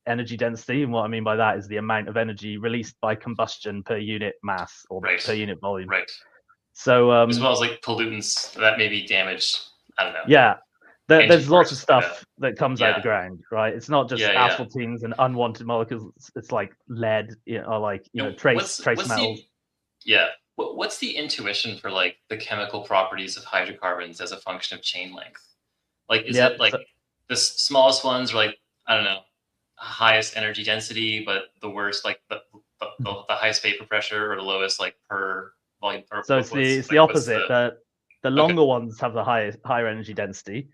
energy density. And what I mean by that is the amount of energy released by combustion per unit mass or per unit volume. Right. So as well as like pollutants that may be damaged. I don't know. Yeah. There's lots of stuff that comes out the ground, right? It's not just asphaltenes and unwanted molecules. It's like lead, or like trace metals. What's the intuition for like the chemical properties of hydrocarbons as a function of chain length? Like, is it like the smallest ones are like, I don't know, highest energy density, but the worst, like the highest vapor pressure, or the lowest like per volume? So it's the opposite. The longer ones have the higher energy density.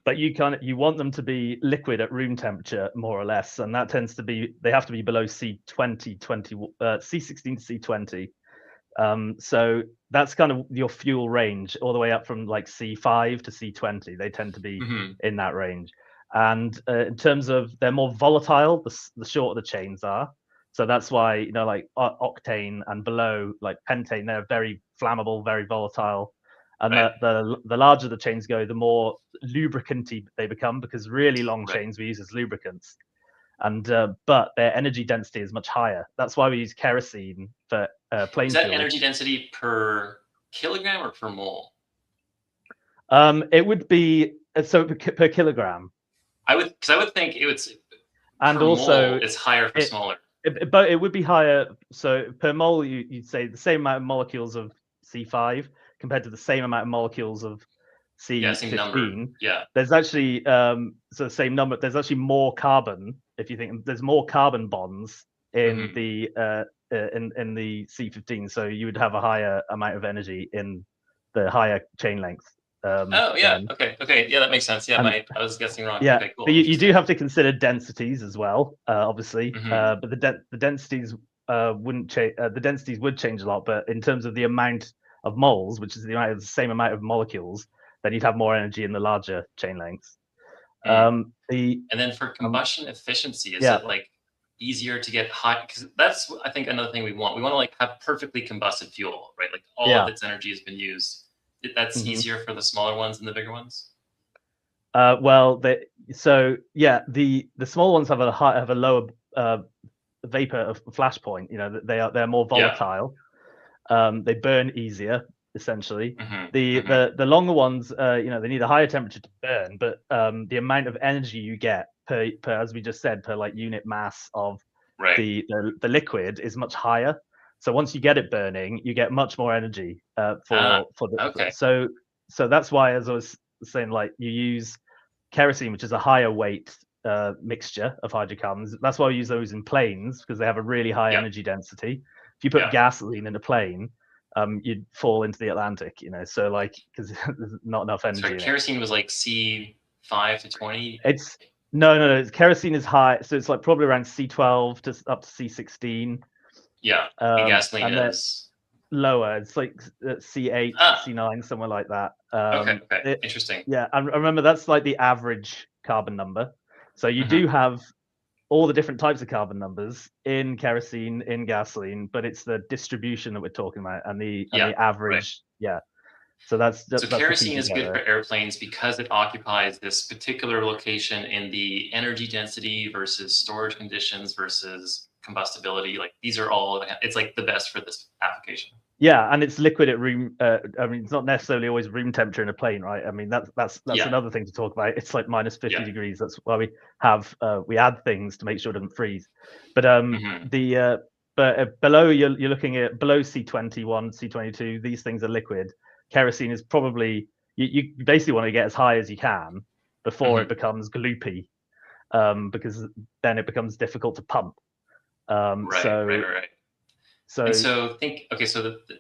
But you want them to be liquid at room temperature, more or less, and that tends to be, they have to be below C16 to C20. So that's kind of your fuel range, all the way up from like C5 to C20. They tend to be in that range. And in terms of, they're more volatile, the shorter the chains are. So that's why, like octane and below, like pentane, they're very flammable, very volatile. And the larger the chains go, the more lubricanty they become, because really long chains we use as lubricants. And but their energy density is much higher. That's why we use kerosene for plane Is that fuel. energy density per kilogram or per mole? It would be per kilogram. I would think it would. And also, it's higher for smaller. But it would be higher. So per mole, you'd say the same amount of molecules of C5 compared to the same amount of molecules of same number. C15, Yeah. there's actually so the same number. There's actually more carbon. If you think there's more carbon bonds in the in the C15, so you would have a higher amount of energy in the higher chain length. Oh yeah. Okay. Yeah, that makes sense. Yeah, and, I was guessing wrong. Yeah, okay, cool. but you do have to consider densities as well, obviously. But the densities wouldn't change. The densities would change a lot, but in terms of the amount of moles, which is the same amount of molecules, then you'd have more energy in the larger chain lengths. And then for combustion efficiency, is it like easier to get high? Because that's, I think, another thing we want. We want to like have perfectly combusted fuel, right? Like all of its energy has been used. That's easier for the smaller ones than the bigger ones. Well, the small ones have a lower vapor of flash point. You know, they're more volatile. They burn easier, essentially. The longer ones, you know, they need a higher temperature to burn, but the amount of energy you get per as we just said, per like unit mass of the liquid is much higher. So once you get it burning, you get much more energy so that's why, as I was saying, like you use kerosene, which is a higher weight mixture of hydrocarbons. That's why we use those in planes, because they have a really high energy density. If you put gasoline in a plane, you'd fall into the Atlantic, you know. So like, because there's not enough energy. So kerosene was like C5 to 20. It's no. Kerosene is high, so it's like probably around C12 to up to C16. Yeah, and gasoline is lower. It's like C8, C9, somewhere like that. Okay. Interesting. Yeah, and remember that's like the average carbon number. So you do have all the different types of carbon numbers in kerosene, in gasoline, but it's the distribution that we're talking about and the average. Yeah. So that's kerosene is good for airplanes because it occupies this particular location in the energy density versus storage conditions versus combustibility. Like these are all, it's like the best for this application. Yeah, and it's liquid at room. I mean, it's not necessarily always room temperature in a plane, right? I mean, that's another thing to talk about. It's like minus 50 degrees. That's why we have we add things to make sure it doesn't freeze. But below you're looking at below C21, C22. These things are liquid. Kerosene is probably you basically want to get as high as you can before it becomes gloopy, because then it becomes difficult to pump. Right. So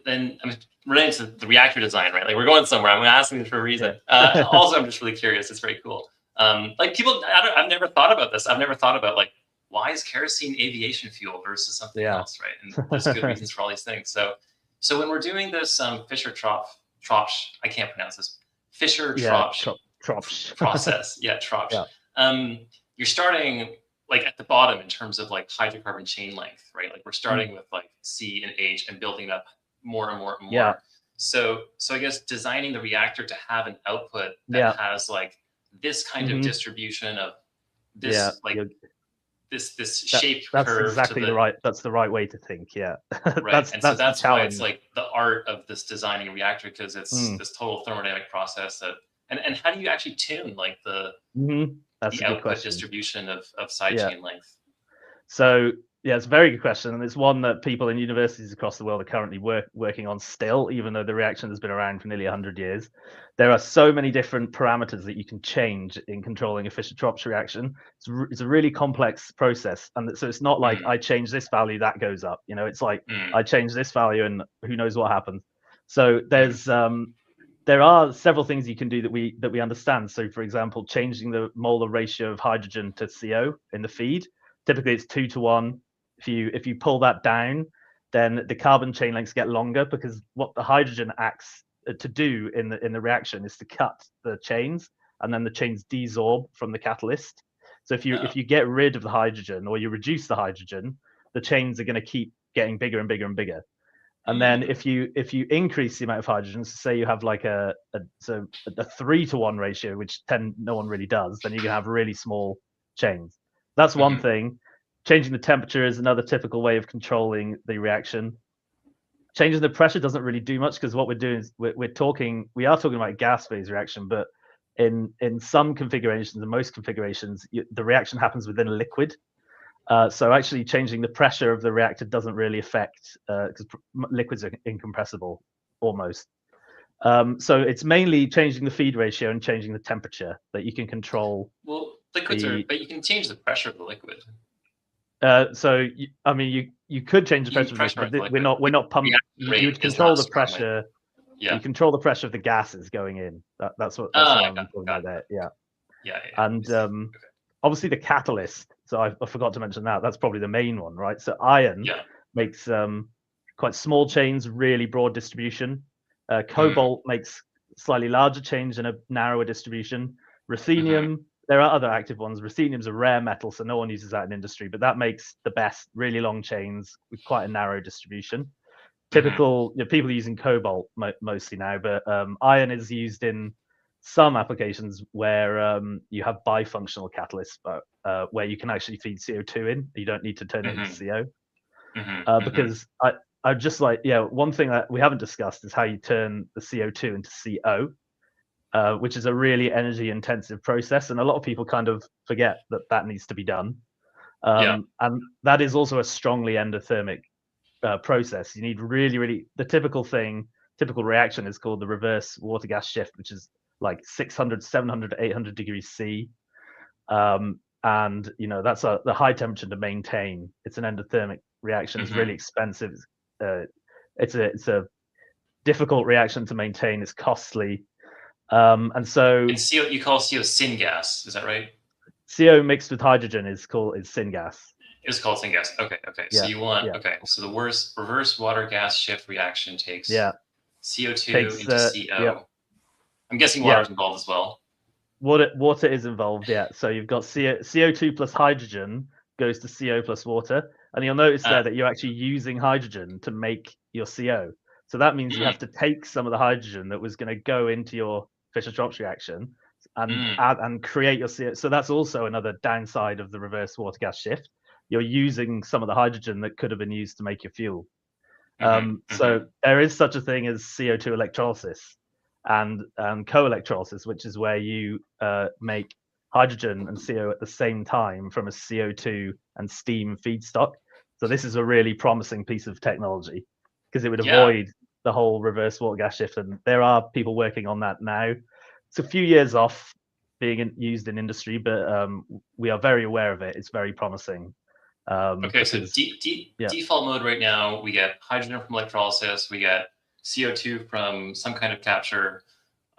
then I'm relating to the reactor design, right? Like we're going somewhere. I'm asking this for a reason. Also, I'm just really curious. It's very cool. Like people, I've never thought about this. I've never thought about like, why is kerosene aviation fuel versus something else, right? And there's good reasons for all these things. So when we're doing this Fischer-Tropsch, I can't pronounce this, Fischer-Tropsch process. Tropsch. You're starting like at the bottom in terms of like hydrocarbon chain length, right? Like we're starting with like C and H and building up more and more and more. Yeah. So I guess designing the reactor to have an output that has like this kind of distribution of this this shape that's curve. Exactly that's the right way to think. Yeah. Right. That's why it's like the art of this designing a reactor, because it's this total thermodynamic process that and how do you actually tune like the output distribution of side chain length? So it's a very good question, and it's one that people in universities across the world are currently working on still, even though the reaction has been around for nearly 100 years. There are so many different parameters that you can change in controlling a Fischer-Tropsch reaction. It's a really complex process, and so it's not like I change this value, that goes up. You know, it's like I change this value, and who knows what happens. So there are several things you can do that we understand. So, for example, changing the molar ratio of hydrogen to CO in the feed. Typically, it's 2 to 1. If you pull that down, then the carbon chain lengths get longer, because what the hydrogen acts to do in the reaction is to cut the chains, and then the chains desorb from the catalyst. So if you get rid of the hydrogen, or you reduce the hydrogen, the chains are going to keep getting bigger and bigger and bigger. And then if you increase the amount of hydrogen, so say you have like a 3 to 1 ratio, which no one really does, then you can have really small chains. That's one thing. Changing the temperature is another typical way of controlling the reaction. Changing the pressure doesn't really do much, because what we're doing is we are talking about gas phase reaction, but in some configurations, and most configurations, the reaction happens within a liquid. So actually changing the pressure of the reactor doesn't really affect, because liquids are incompressible almost. So it's mainly changing the feed ratio and changing the temperature that you can control. Well, liquids but you can change the pressure of the liquid. You could change the pressure of the liquid, but we're not pumping. You would control the pressure. Yeah. You control the pressure of the gases going in. That's what I'm talking about there. Yeah. Yeah. And obviously the catalyst. So I forgot to mention that. That's probably the main one, right? So iron makes quite small chains, really broad distribution. Cobalt makes slightly larger chains and a narrower distribution. Ruthenium, there are other active ones. Ruthenium's a rare metal, so no one uses that in industry, but that makes the best really long chains with quite a narrow distribution. Typical, people are using cobalt mostly now, but iron is used in some applications where you have bifunctional catalysts, but where you can actually feed CO2 in. You don't need to turn it into CO. Because I just one thing that we haven't discussed is how you turn the CO2 into CO, which is a really energy intensive process. And a lot of people kind of forget that needs to be done. And that is also a strongly endothermic process. You need really, the typical reaction is called the reverse water gas shift, which is like 600, 700, 800 degrees C. And, that's the high temperature to maintain. It's an endothermic reaction. It's really expensive. It's a difficult reaction to maintain. It's costly. And so CO, you call CO syngas, is that right? CO mixed with hydrogen is syngas. It's called syngas. Okay. So you want so the reverse water gas shift reaction takes CO2 into CO. I'm guessing water is involved as well. Water is involved, yeah. So you've got CO2 plus hydrogen goes to CO plus water. And you'll notice there that you're actually using hydrogen to make your CO. So that means you have to take some of the hydrogen that was going to go into your Fischer-Tropsch reaction and create your CO. So that's also another downside of the reverse water gas shift. You're using some of the hydrogen that could have been used to make your fuel. So there is such a thing as CO2 electrolysis and co-electrolysis, which is where you make hydrogen and CO at the same time from a CO2 and steam feedstock. So this is a really promising piece of technology because it would avoid the whole reverse water gas shift. And there are people working on that now. It's a few years off being used in industry, but we are very aware of it. It's very promising. So default mode right now, we get hydrogen from electrolysis, we get CO2 from some kind of capture,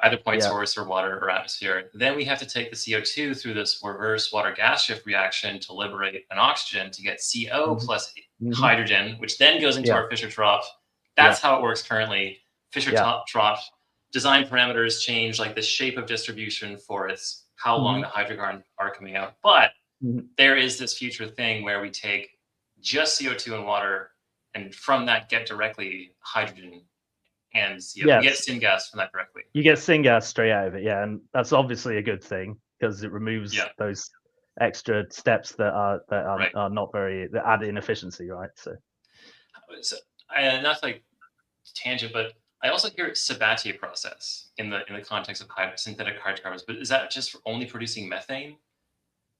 either point source or water or atmosphere. Then we have to take the CO2 through this reverse water gas shift reaction to liberate an oxygen to get CO plus hydrogen, which then goes into our Fischer-Tropsch. That's how it works currently. Fischer-Tropsch design parameters change, like the shape of distribution for its how long the hydrocarbons are coming out. But there is this future thing where we take just CO2 and water, and from that get directly hydrogen and CO. You get syngas from that directly. You get syngas straight out of it, and that's obviously a good thing because it removes those extra steps that are not very, that add inefficiency, right? So not like tangent, but I also hear Sabatier process in the context of synthetic hydrocarbons. But is that just for only producing methane?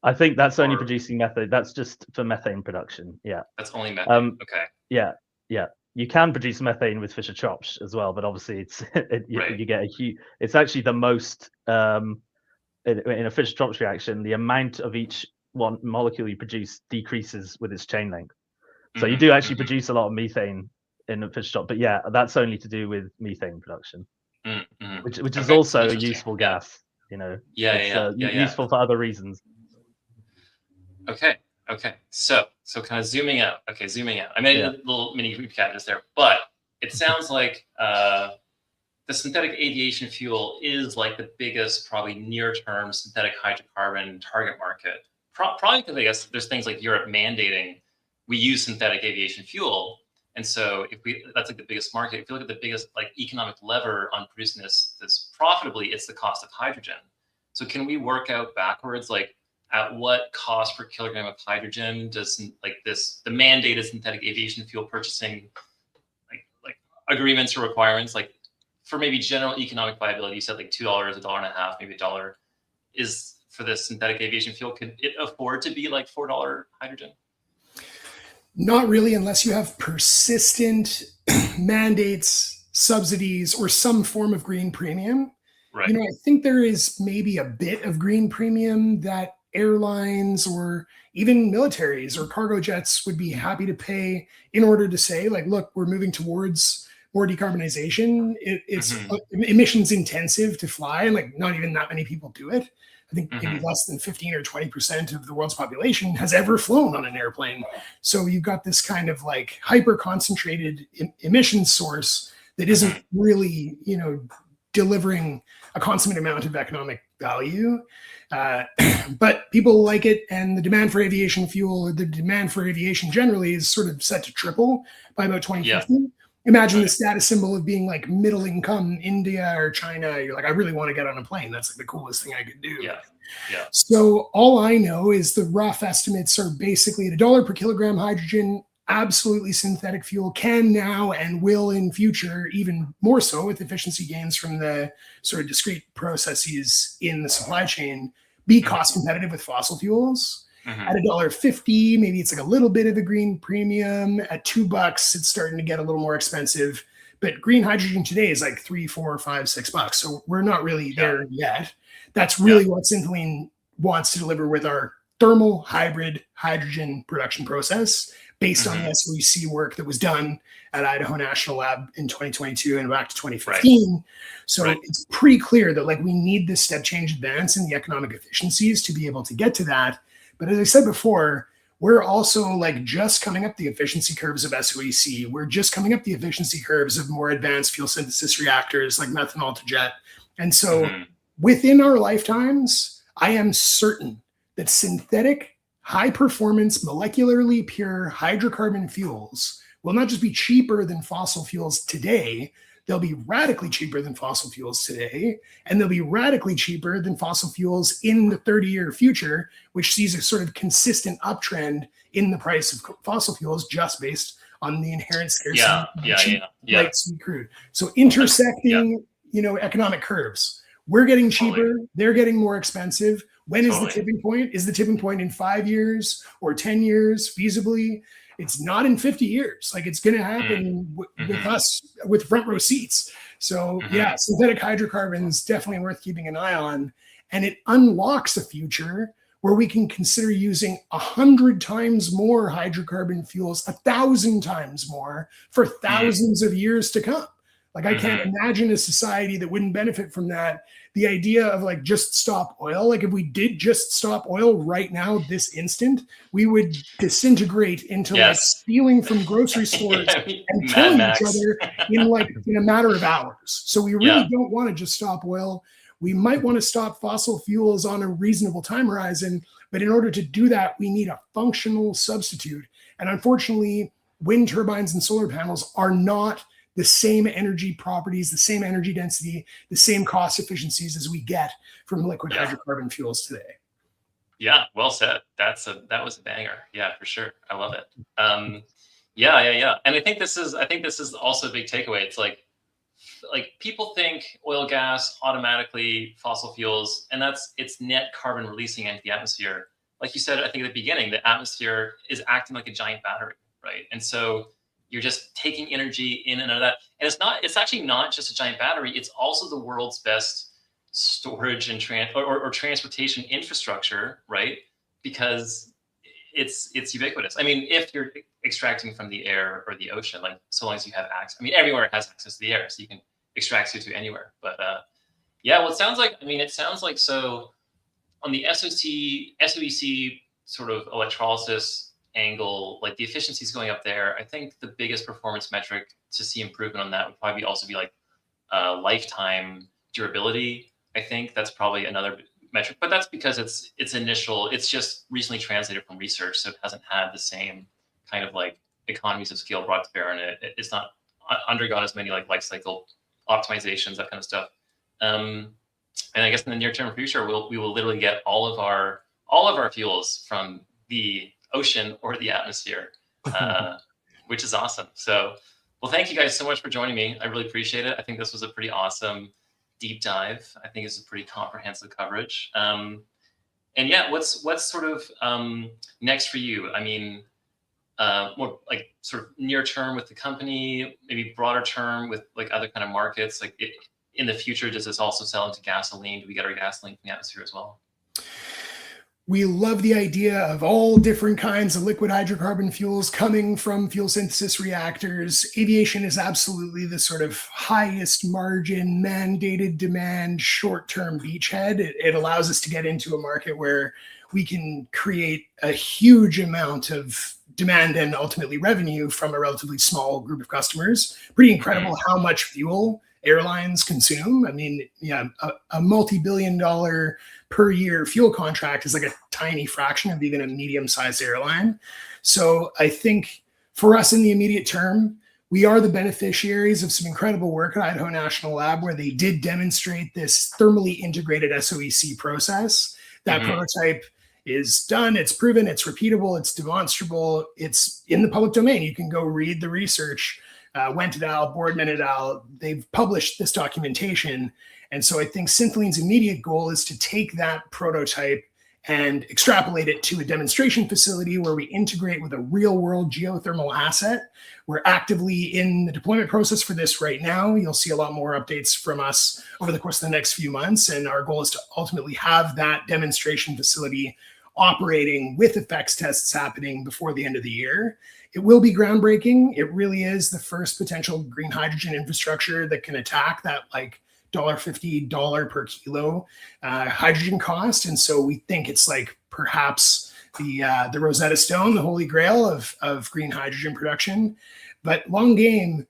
I think that's only producing methane. That's just for methane production. Yeah. That's only methane. Okay. Yeah. You can produce methane with Fischer-Tropsch as well, but obviously you get a huge. It's actually the most in a Fischer-Tropsch reaction. The amount of each one molecule you produce decreases with its chain length. So you do actually produce a lot of methane in a Fischer-Tropsch, but that's only to do with methane production, which is also a useful gas. Useful for other reasons. Okay. So kind of zooming out. I made a little mini recap just there, but it sounds like the synthetic aviation fuel is like the biggest, probably near-term synthetic hydrocarbon target market. Probably because I guess there's things like Europe mandating we use synthetic aviation fuel, and so that's like the biggest market. If you look at the biggest like economic lever on producing this profitably, it's the cost of hydrogen. So can we work out backwards, like at what cost per kilogram of hydrogen does the mandated synthetic aviation fuel purchasing like agreements or requirements, like for maybe general economic viability, you said like $2, $1.50, maybe $1 is for this synthetic aviation fuel. Could it afford to be like $4 hydrogen? Not really, unless you have persistent mandates subsidies or some form of green premium. Right. I think there is maybe a bit of green premium that airlines or even militaries or cargo jets would be happy to pay in order to say, like, look, we're moving towards more decarbonization. It's emissions intensive to fly, and like not even that many people do it. I think maybe less than 15 or 20% of the world's population has ever flown on an airplane. So you've got this kind of like hyper concentrated emission source that isn't really, delivering a consummate amount of economic value. But people like it, and the demand for aviation fuel, or the demand for aviation generally, is sort of set to triple by about 2050. Yeah. Imagine the status symbol of being like middle income India or China. You're like, I really want to get on a plane. That's like the coolest thing I could do. Yeah. Yeah. So all I know is the rough estimates are basically at $1 per kilogram hydrogen. Absolutely synthetic fuel can now and will in future, even more so with efficiency gains from the sort of discrete processes in the supply chain, be cost competitive with fossil fuels. At $1.50, maybe it's like a little bit of a green premium. At $2, it's starting to get a little more expensive. But green hydrogen today is like $3, $4, $5, $6. So we're not really there yet. That's really what Syntholene wants to deliver with our thermal hybrid hydrogen production process, based on the SOEC work that was done at Idaho National Lab in 2022 and back to 2015. Right. So it's pretty clear that like we need this step change advance in the economic efficiencies to be able to get to that. But as I said before, we're also like just coming up the efficiency curves of SOEC. We're just coming up the efficiency curves of more advanced fuel synthesis reactors like methanol to jet. And so within our lifetimes, I am certain that synthetic, high-performance, molecularly pure hydrocarbon fuels will not just be cheaper than fossil fuels today, they'll be radically cheaper than fossil fuels today, and they'll be radically cheaper than fossil fuels in the 30-year future, which sees a sort of consistent uptrend in the price of fossil fuels just based on the inherent scarcity of light sweet crude. So intersecting, economic curves. We're getting cheaper, they're getting more expensive. When is the tipping point? Is the tipping point in 5 years or 10 years feasibly? It's not in 50 years. Like, it's going to happen with us with front row seats. So synthetic hydrocarbons definitely worth keeping an eye on. And it unlocks a future where we can consider using 100 times more hydrocarbon fuels, 1,000 times more for thousands of years to come. Like, I can't imagine a society that wouldn't benefit from that. The idea of like just stop oil, like if we did just stop oil right now, this instant, we would disintegrate into like stealing from grocery stores and killing each other in a matter of hours. So we really don't want to just stop oil. We might want to stop fossil fuels on a reasonable time horizon, but in order to do that, we need a functional substitute. And unfortunately, wind turbines and solar panels are not the same energy properties, the same energy density, the same cost efficiencies as we get from liquid hydrocarbon fuels today. Yeah, well said. That was a banger. Yeah, for sure. I love it. And I think this is also a big takeaway. It's like people think oil, gas, automatically fossil fuels, and it's net carbon releasing into the atmosphere. Like you said, I think at the beginning, the atmosphere is acting like a giant battery, right? And so you're just taking energy in and out of that. And it's actually not just a giant battery. It's also the world's best storage and transportation infrastructure, right? Because it's ubiquitous. I mean, if you're extracting from the air or the ocean, like so long as you have access, I mean, everywhere has access to the air, so you can extract CO2 anywhere. But it sounds like so on the SOEC sort of electrolysis angle, like the efficiencies going up there, I think the biggest performance metric to see improvement on that would probably also be like lifetime durability. I think that's probably another metric, but that's because it's just recently translated from research, so it hasn't had the same kind of like economies of scale brought to bear, and it's not undergone as many like life cycle optimizations, that kind of stuff. And I guess in the near term future, we will literally get all of our fuels from the ocean or the atmosphere, which is awesome. So, well, thank you guys so much for joining me. I really appreciate it. I think this was a pretty awesome deep dive. I think it's a pretty comprehensive coverage. And what's sort of next for you? I mean, more like sort of near term with the company, maybe broader term with like other kind of markets? Like in the future, does this also sell into gasoline? Do we get our gasoline from the atmosphere as well? We love the idea of all different kinds of liquid hydrocarbon fuels coming from fuel synthesis reactors. Aviation is absolutely the sort of highest margin, mandated demand, short-term beachhead. It allows us to get into a market where we can create a huge amount of demand and ultimately revenue from a relatively small group of customers. Pretty incredible how much fuel airlines consume. I mean, yeah, a multi-billion-dollar per year fuel contract is like a tiny fraction of even a medium-sized airline. So I think for us in the immediate term, we are the beneficiaries of some incredible work at Idaho National Lab where they did demonstrate this thermally integrated SOEC process. That prototype is done, it's proven, it's repeatable, it's demonstrable, it's in the public domain. You can go read the research. Wendt et al., Boardman et al., they've published this documentation. And so I think Syntholine's immediate goal is to take that prototype and extrapolate it to a demonstration facility where we integrate with a real world geothermal asset. We're actively in the deployment process for this right now. You'll see a lot more updates from us over the course of the next few months. And our goal is to ultimately have that demonstration facility operating with effects tests happening before the end of the year. It will be groundbreaking. It really is the first potential green hydrogen infrastructure that can attack that like $1.50 per kilo hydrogen cost. And so we think it's like perhaps the Rosetta Stone, the holy grail of green hydrogen production. But long game,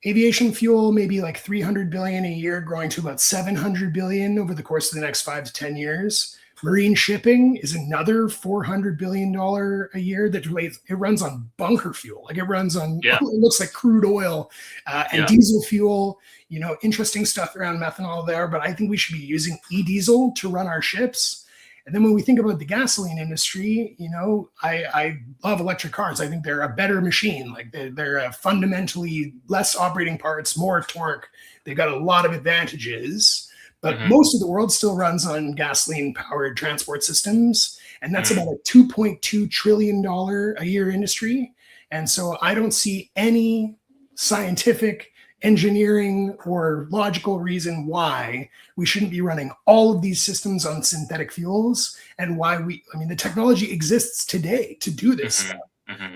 aviation fuel may be like 300 billion a year, growing to about 700 billion over the course of the next 5 to 10 years. Marine shipping is another $400 billion a year that it runs on bunker fuel. Like it runs on, it looks like crude oil and diesel fuel, you know, interesting stuff around methanol there, but I think we should be using e-diesel to run our ships. And then when we think about the gasoline industry, you know, I love electric cars. I think they're a better machine. Like they're fundamentally less operating parts, more torque. They've got a lot of advantages. But most of the world still runs on gasoline-powered transport systems, and that's about a $2.2 trillion a year industry. And so I don't see any scientific, engineering, or logical reason why we shouldn't be running all of these systems on synthetic fuels, and why the technology exists today to do this stuff.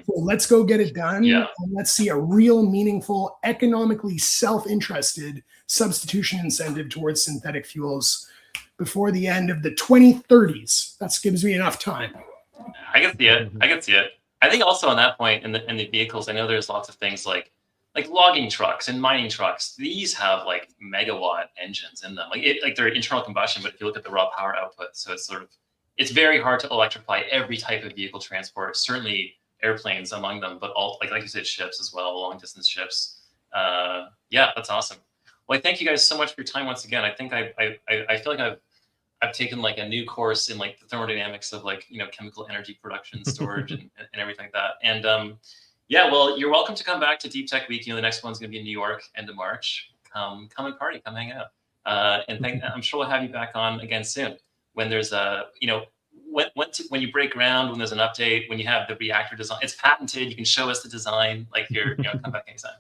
So let's go get it done, and let's see a real, meaningful, economically self-interested substitution incentive towards synthetic fuels before the end of the 2030s. That gives me enough time. I can see it. I can see it. I think also on that point in the vehicles, I know there's lots of things like logging trucks and mining trucks. These have like megawatt engines in them. Like they're internal combustion, but if you look at the raw power output, so it's very hard to electrify every type of vehicle transport. Certainly airplanes among them, but all like you said, ships as well, long distance ships. Yeah, that's awesome. Well, I thank you guys so much for your time once again. I think I feel like I've taken like a new course in like the thermodynamics of like, you know, chemical energy production, storage, and everything like that. And yeah, well, you're welcome to come back to Deep Tech Week. You know, the next one's going to be in New York, end of March. Come and party, come hang out. And I'm sure we'll have you back on again soon when there's you know, when you break ground, when there's an update, when you have the reactor design, it's patented. You can show us the design. Like you know, come back anytime.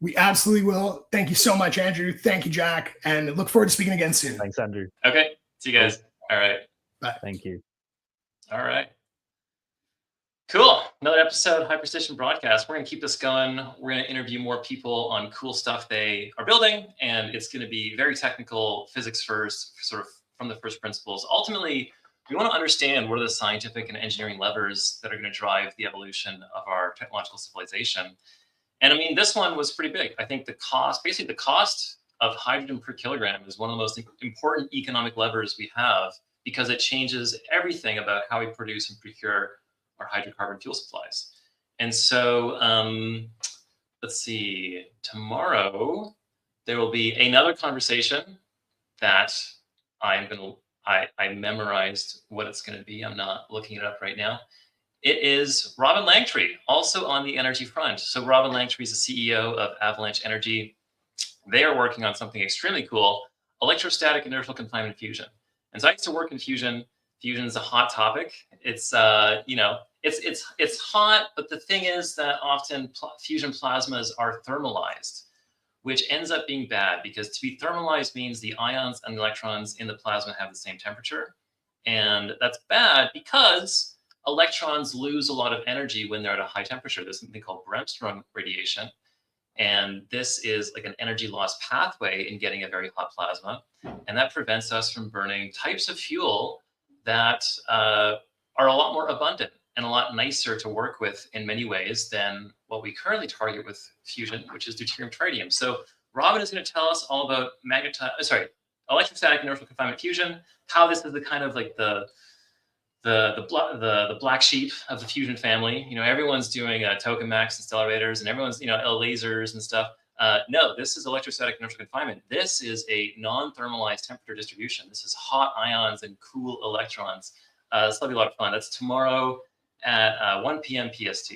We absolutely will. Thank you so much, Andrew. Thank you, Jack. And look forward to speaking again soon. Thanks, Andrew. Okay. See you guys. All right. Bye. Thank you. All right. Cool. Another episode of Hyperstition broadcast. We're going to keep this going. We're going to interview more people on cool stuff they are building. And it's going to be very technical, physics first, sort of from the first principles. Ultimately, we want to understand what are the scientific and engineering levers that are going to drive the evolution of our technological civilization. And I mean, this one was pretty big. I think the cost of hydrogen per kilogram is one of the most important economic levers we have because it changes everything about how we produce and procure our hydrocarbon fuel supplies. And so let's see, tomorrow there will be another conversation that I memorized what it's going to be. I'm not looking it up right now. It is Robin Langtry, also on the energy front. So Robin Langtry is the CEO of Avalanche Energy. They are working on something extremely cool, electrostatic inertial confinement fusion. And so I used to work in fusion. Fusion's a hot topic. It's you know, it's hot, but the thing is that often fusion plasmas are thermalized, which ends up being bad because to be thermalized means the ions and electrons in the plasma have the same temperature. And that's bad because electrons lose a lot of energy when they're at a high temperature. There's something called Bremsstrahlung radiation. And this is like an energy loss pathway in getting a very hot plasma. And that prevents us from burning types of fuel that are a lot more abundant and a lot nicer to work with in many ways than what we currently target with fusion, which is deuterium tritium. So Robin is going to tell us all about electrostatic inertial confinement fusion, how this is the kind of like the black sheep of the fusion family. You know, everyone's doing tokamaks and stellarators, and everyone's, you know, lasers and stuff. No, this is electrostatic inertial confinement. This is a non-thermalized temperature distribution. This is hot ions and cool electrons. This will be a lot of fun. That's tomorrow at 1 p.m. PST.